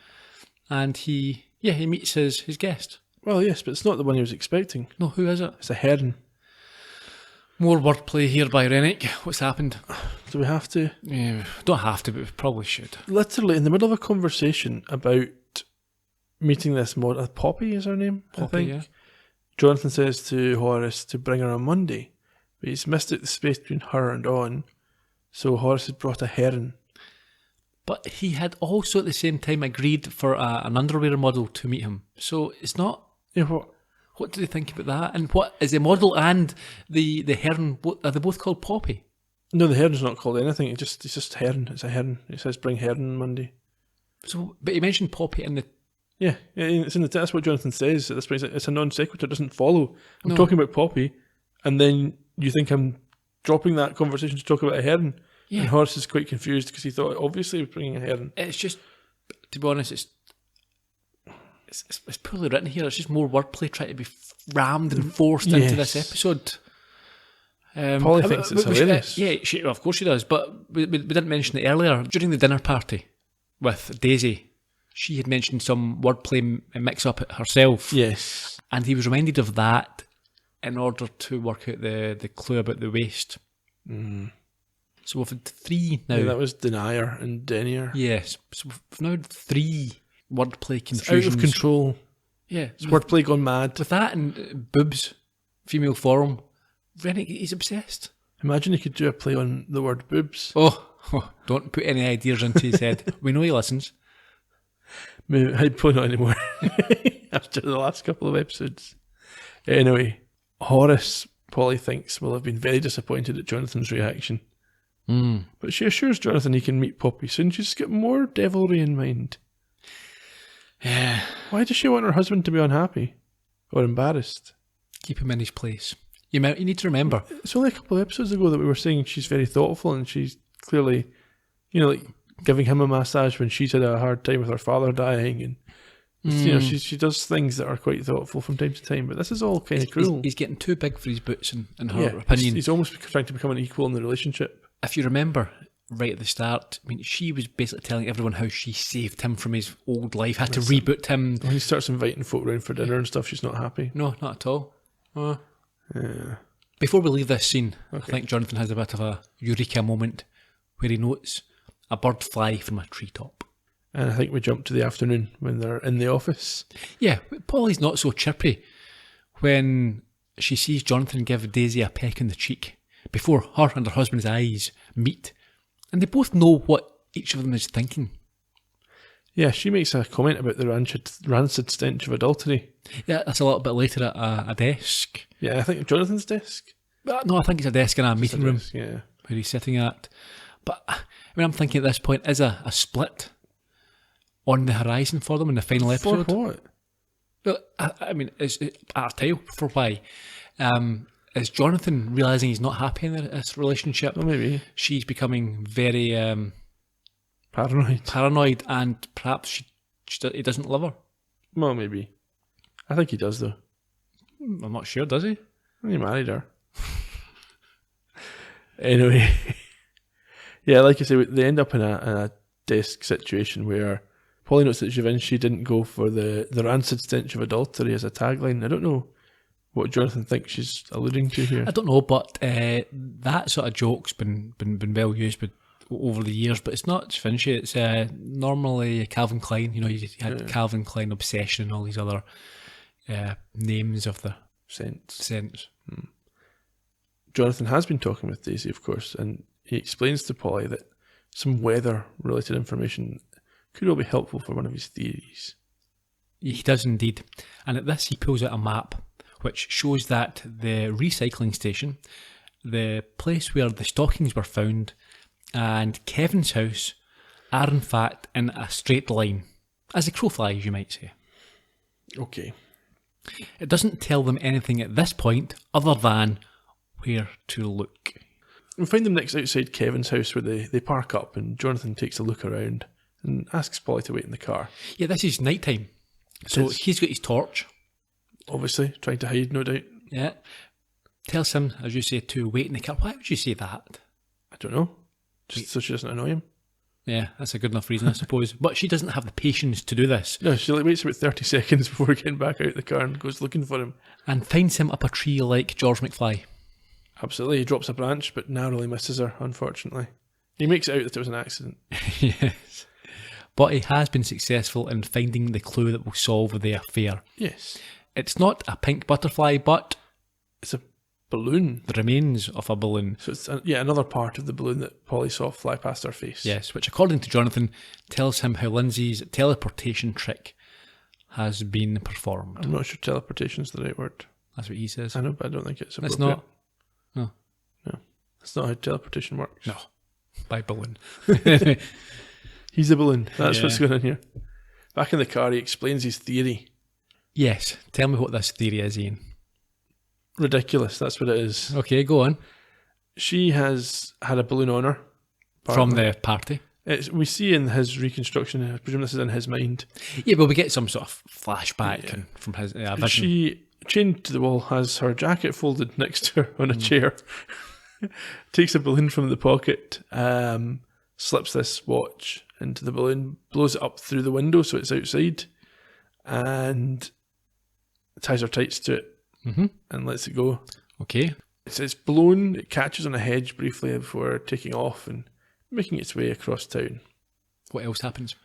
and he meets his guest. Well, yes, but it's not the one he was expecting. No, who is it? It's a heron. More wordplay here by Rennick. What's happened? Do we have to? Yeah, don't have to, but we probably should. Literally, in the middle of a conversation about meeting this model, Poppy is her name, Poppy, I think. yeah. Jonathan says to Horace to bring her on Monday, but he's missed out the space between her and on, so Horace has brought a heron. But he had also at the same time agreed for an underwear model to meet him. So it's not... What do they think about that? And what is the model and the heron? Are they both called Poppy? No, the heron's not called anything. It's just heron. It's a heron. It says bring heron Monday. So, but he mentioned Poppy in the... Yeah, it's in the. That's what Jonathan says at this point. It's a non sequitur. It doesn't follow. I'm No. talking about Poppy, and then you think I'm dropping that conversation to talk about a heron. Yeah. And Horace is quite confused because he thought obviously he was bringing a heron. It's just, to be honest, it's poorly written here. It's just more wordplay trying to be rammed and forced into this episode. Polly thinks it's hilarious. Well, of course she does. But we didn't mention it earlier. During the dinner party with Daisy, she had mentioned some wordplay mix-up herself. Yes. And he was reminded of that in order to work out the clue about the waist. Mm. So we've had 3 now. Yeah, that was denier and denier. Yes. So we've now had 3 wordplay It's confusions. out of control. Yeah. It's wordplay gone mad. With that and boobs, female form, he's obsessed. Imagine he could do a play on the word boobs. Oh, don't put any ideas into his head. We know he listens. Maybe I'd probably not anymore after the last couple of episodes. Anyway, Horace, Polly thinks, will have been very disappointed at Jonathan's reaction. But she assures Jonathan he can meet Poppy soon. She's got more devilry in mind. Yeah. Why does she want her husband to be unhappy or embarrassed? Keep him in his place. You need to remember. It's only a couple of episodes ago that we were saying she's very thoughtful and she's clearly, like giving him a massage when she's had a hard time with her father dying, and she does things that are quite thoughtful from time to time. But this is all kind of cruel. He's getting too big for his boots, in her opinion. He's almost trying to become an equal in the relationship. If you remember right at the start, I mean, she was basically telling everyone how she saved him from his old life, had to reboot him. When he starts inviting folk around for dinner and stuff, she's not happy. No, not at all. Yeah. Before we leave this scene, I think Jonathan has a bit of a eureka moment where he notes a bird fly from a treetop. And I think we jump to the afternoon when they're in the office. Yeah, Polly's not so chirpy when she sees Jonathan give Daisy a peck in the cheek before her and her husband's eyes meet. And they both know what each of them is thinking. Yeah, she makes a comment about the rancid stench of adultery. Yeah, that's a little bit later at a desk. Yeah, I think Jonathan's desk. No, I think it's a desk in a meeting room Yeah. where he's sitting at. But I mean, I'm thinking at this point, is a split on the horizon for them in the final episode? For what? Well, I mean, I'll tell you for why. Is Jonathan realising he's not happy in this relationship? Well, maybe. She's becoming very paranoid, and perhaps he doesn't love her. Well, maybe. I think he does, though. I'm not sure, does he? He married her. Anyway, yeah, like I say, they end up in a desk situation where Polly notes that Givenchy didn't go for the rancid stench of adultery as a tagline. I don't know what Jonathan thinks she's alluding to here. I don't know, but that sort of joke's been well used over the years, but it's not Givenchy. It's normally Calvin Klein. You had Calvin Klein Obsession and all these other names of the scents. Jonathan has been talking with Daisy, of course, and he explains to Polly that some weather-related information could all be helpful for one of his theories. He does indeed. And at this, he pulls out a map which shows that the recycling station, the place where the stockings were found, and Kevin's house are in fact in a straight line, as the crow flies, you might say. Okay. It doesn't tell them anything at this point other than where to look. We find them next outside Kevin's house where they park up, and Jonathan takes a look around and asks Polly to wait in the car. Yeah, this is night time. So he's got his torch. Obviously, trying to hide, no doubt. Yeah. Tells him, as you say, to wait in the car. Why would you say that? I don't know. Just so she doesn't annoy him. Yeah, that's a good enough reason, I suppose. But she doesn't have the patience to do this. No, she waits about 30 seconds before getting back out of the car and goes looking for him. And finds him up a tree like George McFly. Absolutely. He drops a branch, but narrowly misses her, unfortunately. He makes it out that it was an accident. Yes. But he has been successful in finding the clue that will solve the affair. Yes. It's not a pink butterfly, but... It's a balloon. The remains of a balloon. So it's another part of the balloon that Polly saw fly past her face. Yes, which according to Jonathan tells him how Lindsay's teleportation trick has been performed. I'm not sure teleportation's the right word. That's what he says. I know, but I don't think it's appropriate. It's not. No. No. That's not how teleportation works. No. By balloon. He's a balloon. That's Yeah. what's going on here. Back in the car, he explains his theory. Yes. Tell me what this theory is, Ian. Ridiculous, that's what it is. Okay, go on. She has had a balloon on her. From apparently. the party. We see in his reconstruction, I presume this is in his mind. Yeah, but we get some sort of flashback and from his vision. She, chained to the wall, has her jacket folded next to her on a chair. Takes a balloon from the pocket, slips this watch into the balloon, blows it up through the window so it's outside, and ties her tights to it and lets it go. Okay. It's blown, it catches on a hedge briefly before taking off and making its way across town. What else happens?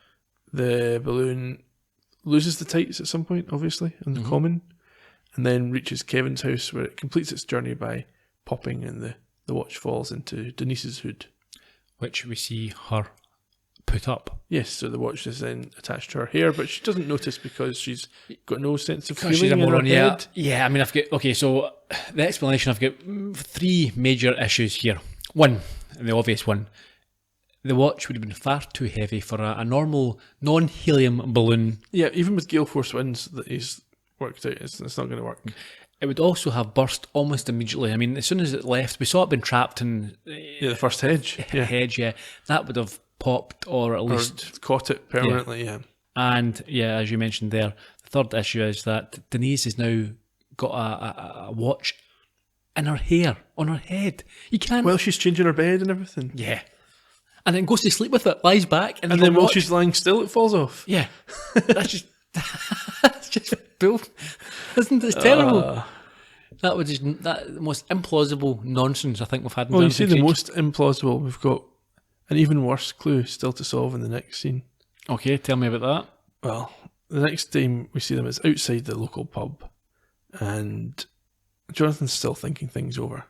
The balloon loses the tights at some point, obviously, on the common, and then reaches Kevin's house where it completes its journey by popping and the watch falls into Denise's hood. Which we see her put up. Yes, so the watch is then attached to her hair, but she doesn't notice because she's got no sense of Because feeling she's a in her moron, yeah. head. Yeah, I mean, I've got... Okay, so the explanation, I've got three major issues here. One, and the obvious one, the watch would have been far too heavy for a normal non-helium balloon. Yeah, even with gale force winds that he's worked out, it's not going to work. It would also have burst almost immediately. I mean, as soon as it left, we saw it being trapped in Yeah, the first hedge. a hedge, yeah. That would have popped or at least... Or caught it permanently, yeah. And, yeah, as you mentioned there, the third issue is that Denise has now got a watch in her hair, on her head. You can't... Well, she's changing her bed and everything. Yeah. And then goes to sleep with it, lies back, and And then while she's lying still, it falls off. Yeah. That's just... That's just bull. Isn't it? It's terrible. That was just the most implausible nonsense I think we've had in Well, you Jonathan see the Cage. most implausible. We've got an even worse clue still to solve in the next scene. Okay, tell me about that. Well, the next time we see them is outside the local pub, and Jonathan's still thinking things over.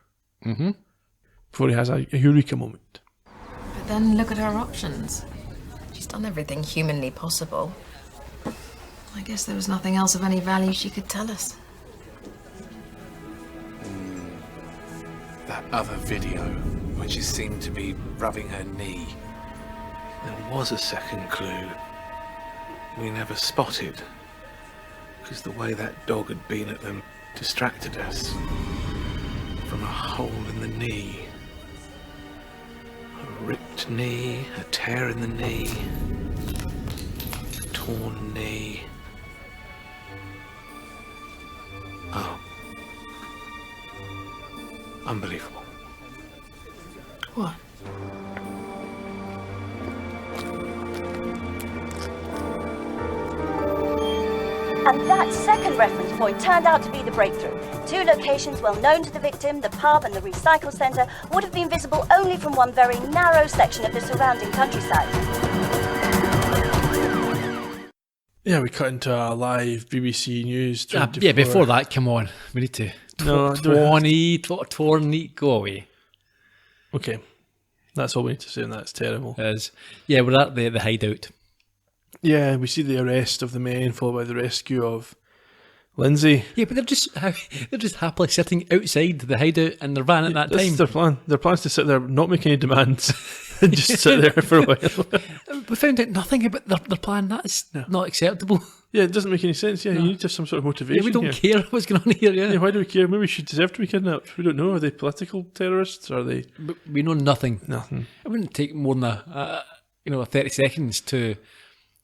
Before he has a eureka moment. But then look at her options. She's done everything humanly possible. I guess there was nothing else of any value she could tell us. That other video, when she seemed to be rubbing her knee, there was a second clue we never spotted, because the way that dog had been at them distracted us from a hole in the knee. A ripped knee, a tear in the knee, a torn knee. Oh. Unbelievable. What? And that second reference point turned out to be the breakthrough. Two locations well known to the victim, the pub and the recycle centre, would have been visible only from one very narrow section of the surrounding countryside. Yeah, we cut into a live BBC News 24. Yeah, before that, come on. We need to... No, go away. Okay. That's all we need to say, and that's terrible. It is. Yeah, we're at the hideout. Yeah, we see the arrest of the men, followed by the rescue of Lindsay. Yeah, but they're just happily sitting outside the hideout in their van at that This time. is their plan. Their plan is to sit there, not make any demands, and just sit there for a while. We found out nothing about their plan. That's not acceptable. Yeah, it doesn't make any sense. Yeah, you need to have some sort of motivation. Yeah, we don't here. care what's going on here. Yeah, Yeah, why do we care? Maybe she deserved to be kidnapped. We don't know. Are they political terrorists? Are they but we know nothing. nothing? It wouldn't take more than 30 seconds to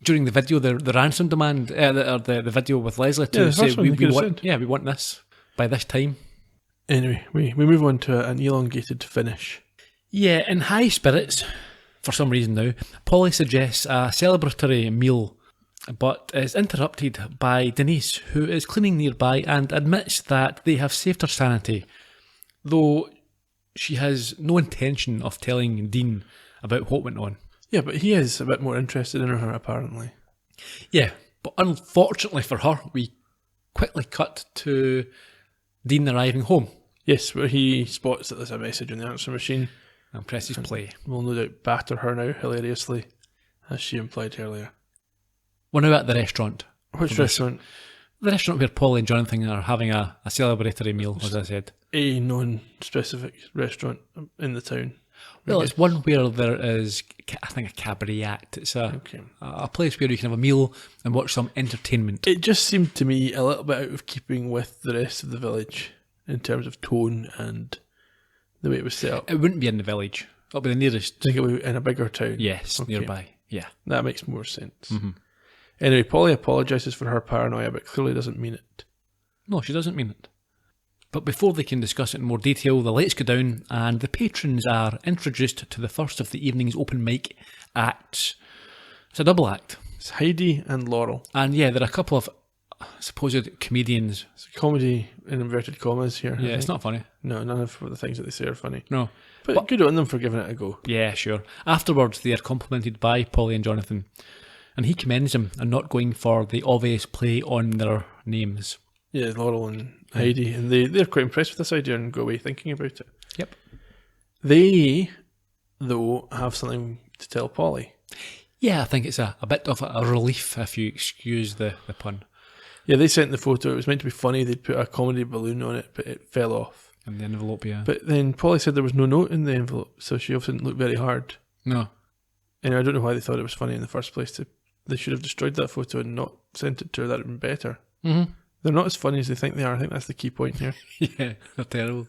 during the video, the ransom demand, or the video with Leslie to the say first one they could've want, said. we want this by this time. Anyway, we move on to an elongated finish. Yeah, in high spirits, for some reason now, Polly suggests a celebratory meal, but is interrupted by Denise, who is cleaning nearby and admits that they have saved her sanity, though she has no intention of telling Dean about what went on. Yeah, but he is a bit more interested in her, apparently. Yeah, but unfortunately for her, we quickly cut to Dean arriving home. Yes, where he spots that there's a message on the answer machine. And presses play. Will no doubt batter her now, hilariously, as she implied earlier. We're now at the restaurant. Which restaurant? The restaurant where Polly and Jonathan are having a celebratory meal, as I said. A non-specific restaurant in the town. Well, it's one where there is, I think, a cabaret act. It's a place where you can have a meal and watch some entertainment. It just seemed to me a little bit out of keeping with the rest of the village in terms of tone and the way it was set up. It wouldn't be in the village. It'll be the nearest. I think it would be in a bigger town. Yes, nearby. Yeah. That makes more sense. Mm-hmm. Anyway, Polly apologises for her paranoia, but clearly doesn't mean it. No, she doesn't mean it. But before they can discuss it in more detail, the lights go down and the patrons are introduced to the first of the evening's open mic acts. It's a double act. It's Heidi and Laurel. And yeah, there are a couple of supposed comedians. It's a comedy in inverted commas here. Yeah, it's not funny. No, none of the things that they say are funny. No. But good on them for giving it a go. Yeah, sure. Afterwards, they are complimented by Polly and Jonathan. And he commends them on not going for the obvious play on their names. Yeah, Laurel and Heidi. And they're quite impressed with this idea and go away thinking about it. Yep. They, though, have something to tell Polly. Yeah, I think it's a bit of a relief, if you excuse the pun. Yeah, they sent the photo. It was meant to be funny. They'd put a comedy balloon on it, but it fell off. In the envelope, yeah. But then Polly said there was no note in the envelope, so she obviously didn't look very hard. No. And I don't know why they thought it was funny in the first place. They should have destroyed that photo and not sent it to her. That would have been better. Mm-hmm. They're not as funny as they think they are. I think that's the key point here. Yeah, they're terrible.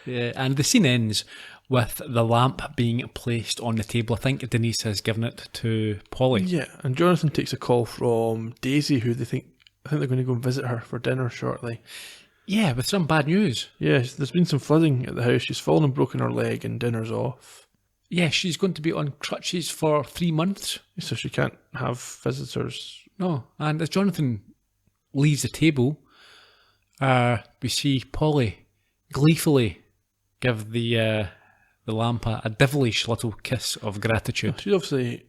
Yeah, and the scene ends with the lamp being placed on the table. I think Denise has given it to Polly. Yeah, and Jonathan takes a call from Daisy, who I think they're going to go and visit her for dinner shortly. Yeah, with some bad news. Yes, there's been some flooding at the house. She's fallen and broken her leg and dinner's off. Yeah, she's going to be on crutches for 3 months. So she can't have visitors. No, and as Jonathan leaves the table, we see Polly gleefully give the lamp a devilish little kiss of gratitude. She's obviously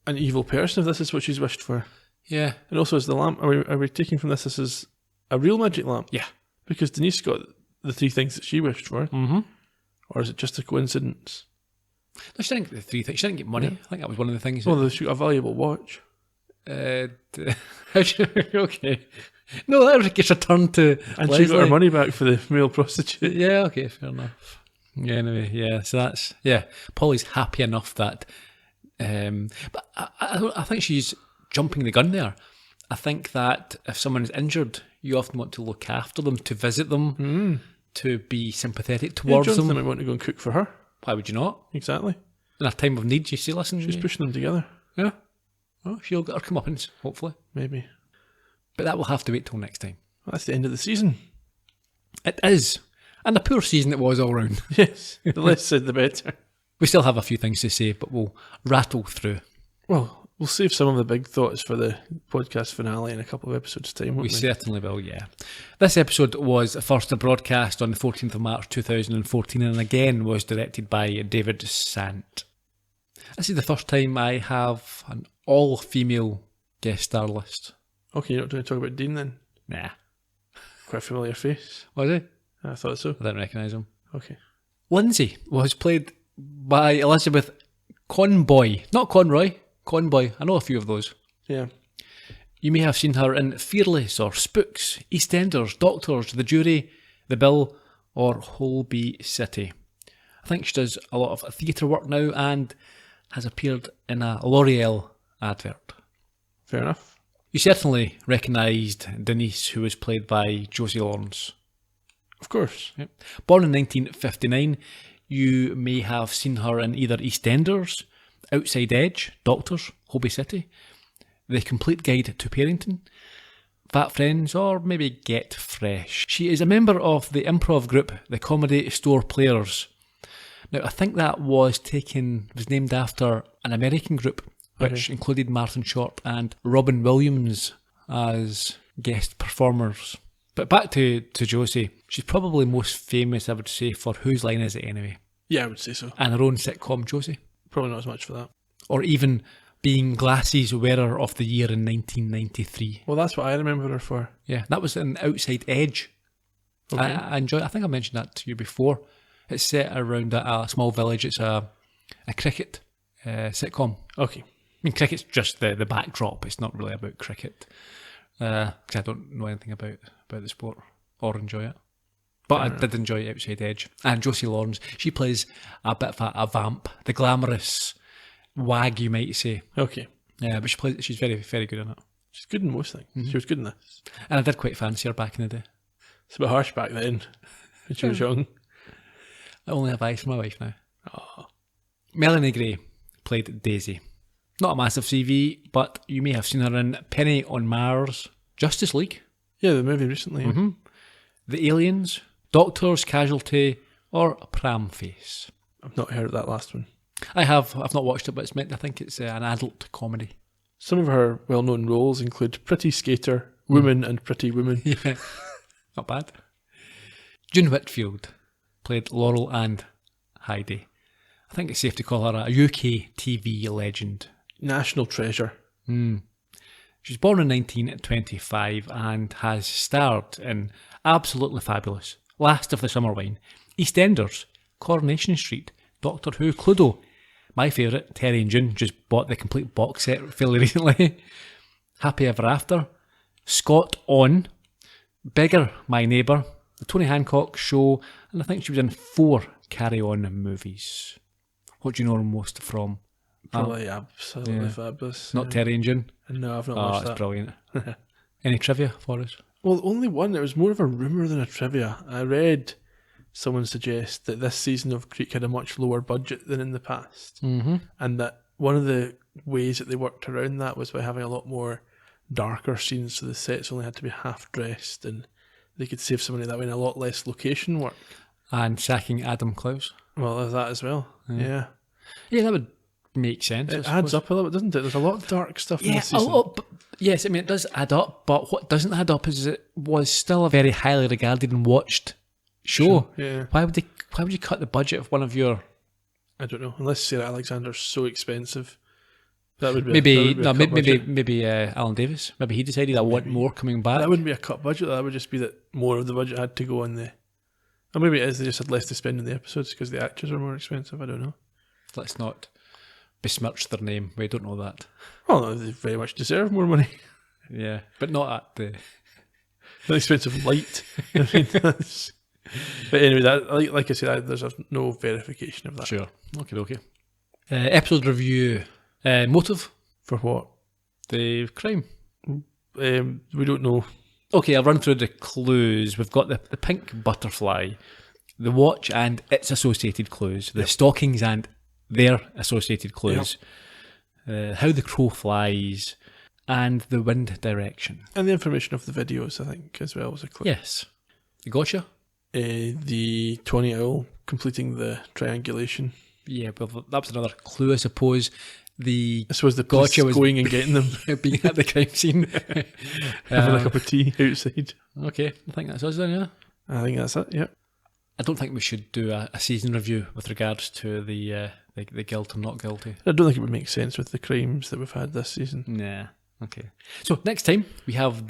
an evil person if this is what she's wished for. Yeah. And also, is the lamp, are we taking from this is a real magic lamp? Yeah. Because Denise got the 3 things that she wished for. Mm-hmm. Or is it just a coincidence? No, she didn't get the 3 things. She didn't get money. Yeah. I think that was one of the things. Well, she got a valuable watch. Okay. No, that was just returned to and Leslie. She got her money back for the male prostitute. Yeah, okay, fair enough. Yeah, anyway, yeah, so that's, yeah, Polly's happy enough that, but I think she's jumping the gun there. I think that if someone is injured, you often want to look after them, to visit them, to be sympathetic towards them. Jonathan might want to go and cook for her. Why would you not? Exactly. In a time of need, you say, listen. She's pushing them together. Yeah. Well, she'll get her comeuppance, hopefully. Maybe. But that will have to wait till next time. Well, that's the end of the season. It is. And a poor season it was all round. Yes. The less said, the better. We still have a few things to say, but we'll rattle through. Well, we'll save some of the big thoughts for the podcast finale in a couple of episodes' time, won't we? We certainly will, yeah. This episode was first broadcast on the 14th of March 2014 and again was directed by David Sant. This is the first time I have an all-female guest star list. Okay, you're not going to talk about Dean then? Nah. Quite a familiar face. Was he? I thought so. I didn't recognise him. Okay. Lindsay was played by Elizabeth Conboy. Not Conroy, Conboy. I know a few of those. Yeah. You may have seen her in Fearless or Spooks, EastEnders, Doctors, The Jury, The Bill or Holby City. I think she does a lot of theatre work now and has appeared in a L'Oreal advert. Fair enough. You certainly recognised Denise, who was played by Josie Lawrence. Of course. Yep. Born in 1959, you may have seen her in either EastEnders, Outside Edge, Doctors, Holby City, The Complete Guide to Parenting, Fat Friends, or maybe Get Fresh. She is a member of the improv group, the Comedy Store Players. Now, I think that was named after an American group, which included Martin Short and Robin Williams as guest performers. But back to Josie, she's probably most famous, I would say, for Whose Line Is It Anyway? Yeah, I would say so. And her own sitcom, Josie. Probably not as much for that. Or even being Glasses Wearer of the Year in 1993. Well, that's what I remember her for. Yeah, that was an Outside Edge. Okay. I enjoy it. I think I mentioned that to you before. It's set around a small village. It's a cricket sitcom. Okay. I mean, cricket's just the backdrop. It's not really about cricket. Because I don't know anything about the sport or enjoy it. But I did enjoy Outside Edge. And Josie Lawrence, she plays a bit of a vamp, the glamorous wag, you might say. Okay. Yeah, but she's very, very good in it. She's good in most things. Mm-hmm. She was good in this. And I did quite fancy her back in the day. It's a bit harsh back then, when she was young. I only have eyes for my wife now. Oh. Melanie Gray played Daisy. Not a massive CV, but you may have seen her in Penny on Mars, Justice League, Yeah, the movie recently. Mm-hmm. The Aliens, Doctors, Casualty, or Pram Face. I've not heard of that last one. I've not watched it, but I think it's an adult comedy. Some of her well-known roles include Pretty Skater, Woman and Pretty Woman. Yeah, not bad. June Whitfield played Laurel and Heidi. I think it's safe to call her a UK TV legend. National treasure. She was born in 1925 and has starred in Absolutely Fabulous, Last of the Summer Wine, EastEnders, Coronation Street, Doctor Who, Cluedo, my favourite, Terry and June, just bought the complete box set fairly recently, Happy Ever After, Scott On, Bigger, My Neighbour, The Tony Hancock Show, and I think she was in 4 Carry On movies. What do you know her most from? Probably Absolutely yeah. Fabulous. Not Terry and June? No, I've not Oh, watched it's that. brilliant. Any trivia for us? Well, only one. It was more of a rumour than a trivia. I read someone suggest that this season of Creek had a much lower budget than in the past. Mm-hmm. And that one of the ways that they worked around that was by having a lot more darker scenes, so the sets only had to be half dressed, and they could save some money that way, and a lot less location work. And sacking Adam Klaus. Well, there's that as well. Yeah. Yeah, that would make sense. It adds up a little bit, doesn't it? There's a lot of dark stuff in this season. Yes, I mean, it does add up, but what doesn't add up is it was still a very highly regarded and watched show. Yeah. Why would you cut the budget of one of your... I don't know. Unless Sarah Alexander's so expensive. That would be maybe Alan Davis. Maybe he decided I want more coming back. That wouldn't be a cut budget. That would just be that more of the budget had to go on the... Or maybe it is they just had less to spend in the episodes because the actors are more expensive. I don't know. Let's not besmirch their name. We don't know that. Oh, no, they very much deserve more money. Yeah, but not at the expensive light. I mean, but anyway, that like I said, there's no verification of that. Sure. Okay. Episode review. Motive for what? The crime. We don't know. Okay, I'll run through the clues. We've got the pink butterfly, the watch and its associated clues, the stockings and their associated clues, how the crow flies, and the wind direction. And the information of the videos, I think, as well as a clue. Yes. You gotcha? The Tawny Owl completing the triangulation. Yeah, well, that was another clue, I suppose. I suppose the police was going and getting them. Being at the crime scene. Having a cup of tea outside. Okay, I think that's us then, yeah? I think that's it, yeah. I don't think we should do a season review with regards to the guilt or not guilty. I don't think it would make sense with the crimes that we've had this season. Nah, okay. So next time we have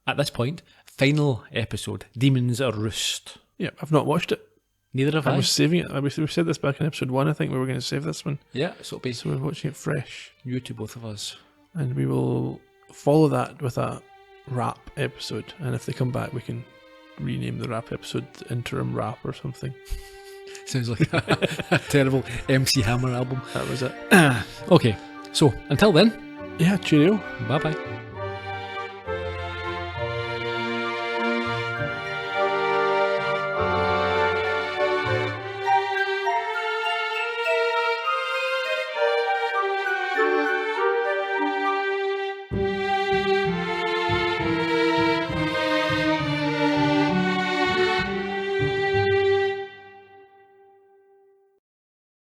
at this point, final episode, Demons Are Roost. Yeah, I've not watched it. Neither have I. I was saving it. We said this back in episode 1, I think we were going to save this one. Yeah, so we're watching it fresh. New to both of us. And we will follow that with a rap episode. And if they come back, we can rename the rap episode Interim Rap or something. Sounds like a terrible MC Hammer album. That was it. Okay, so until then. Yeah, cheerio. Bye-bye.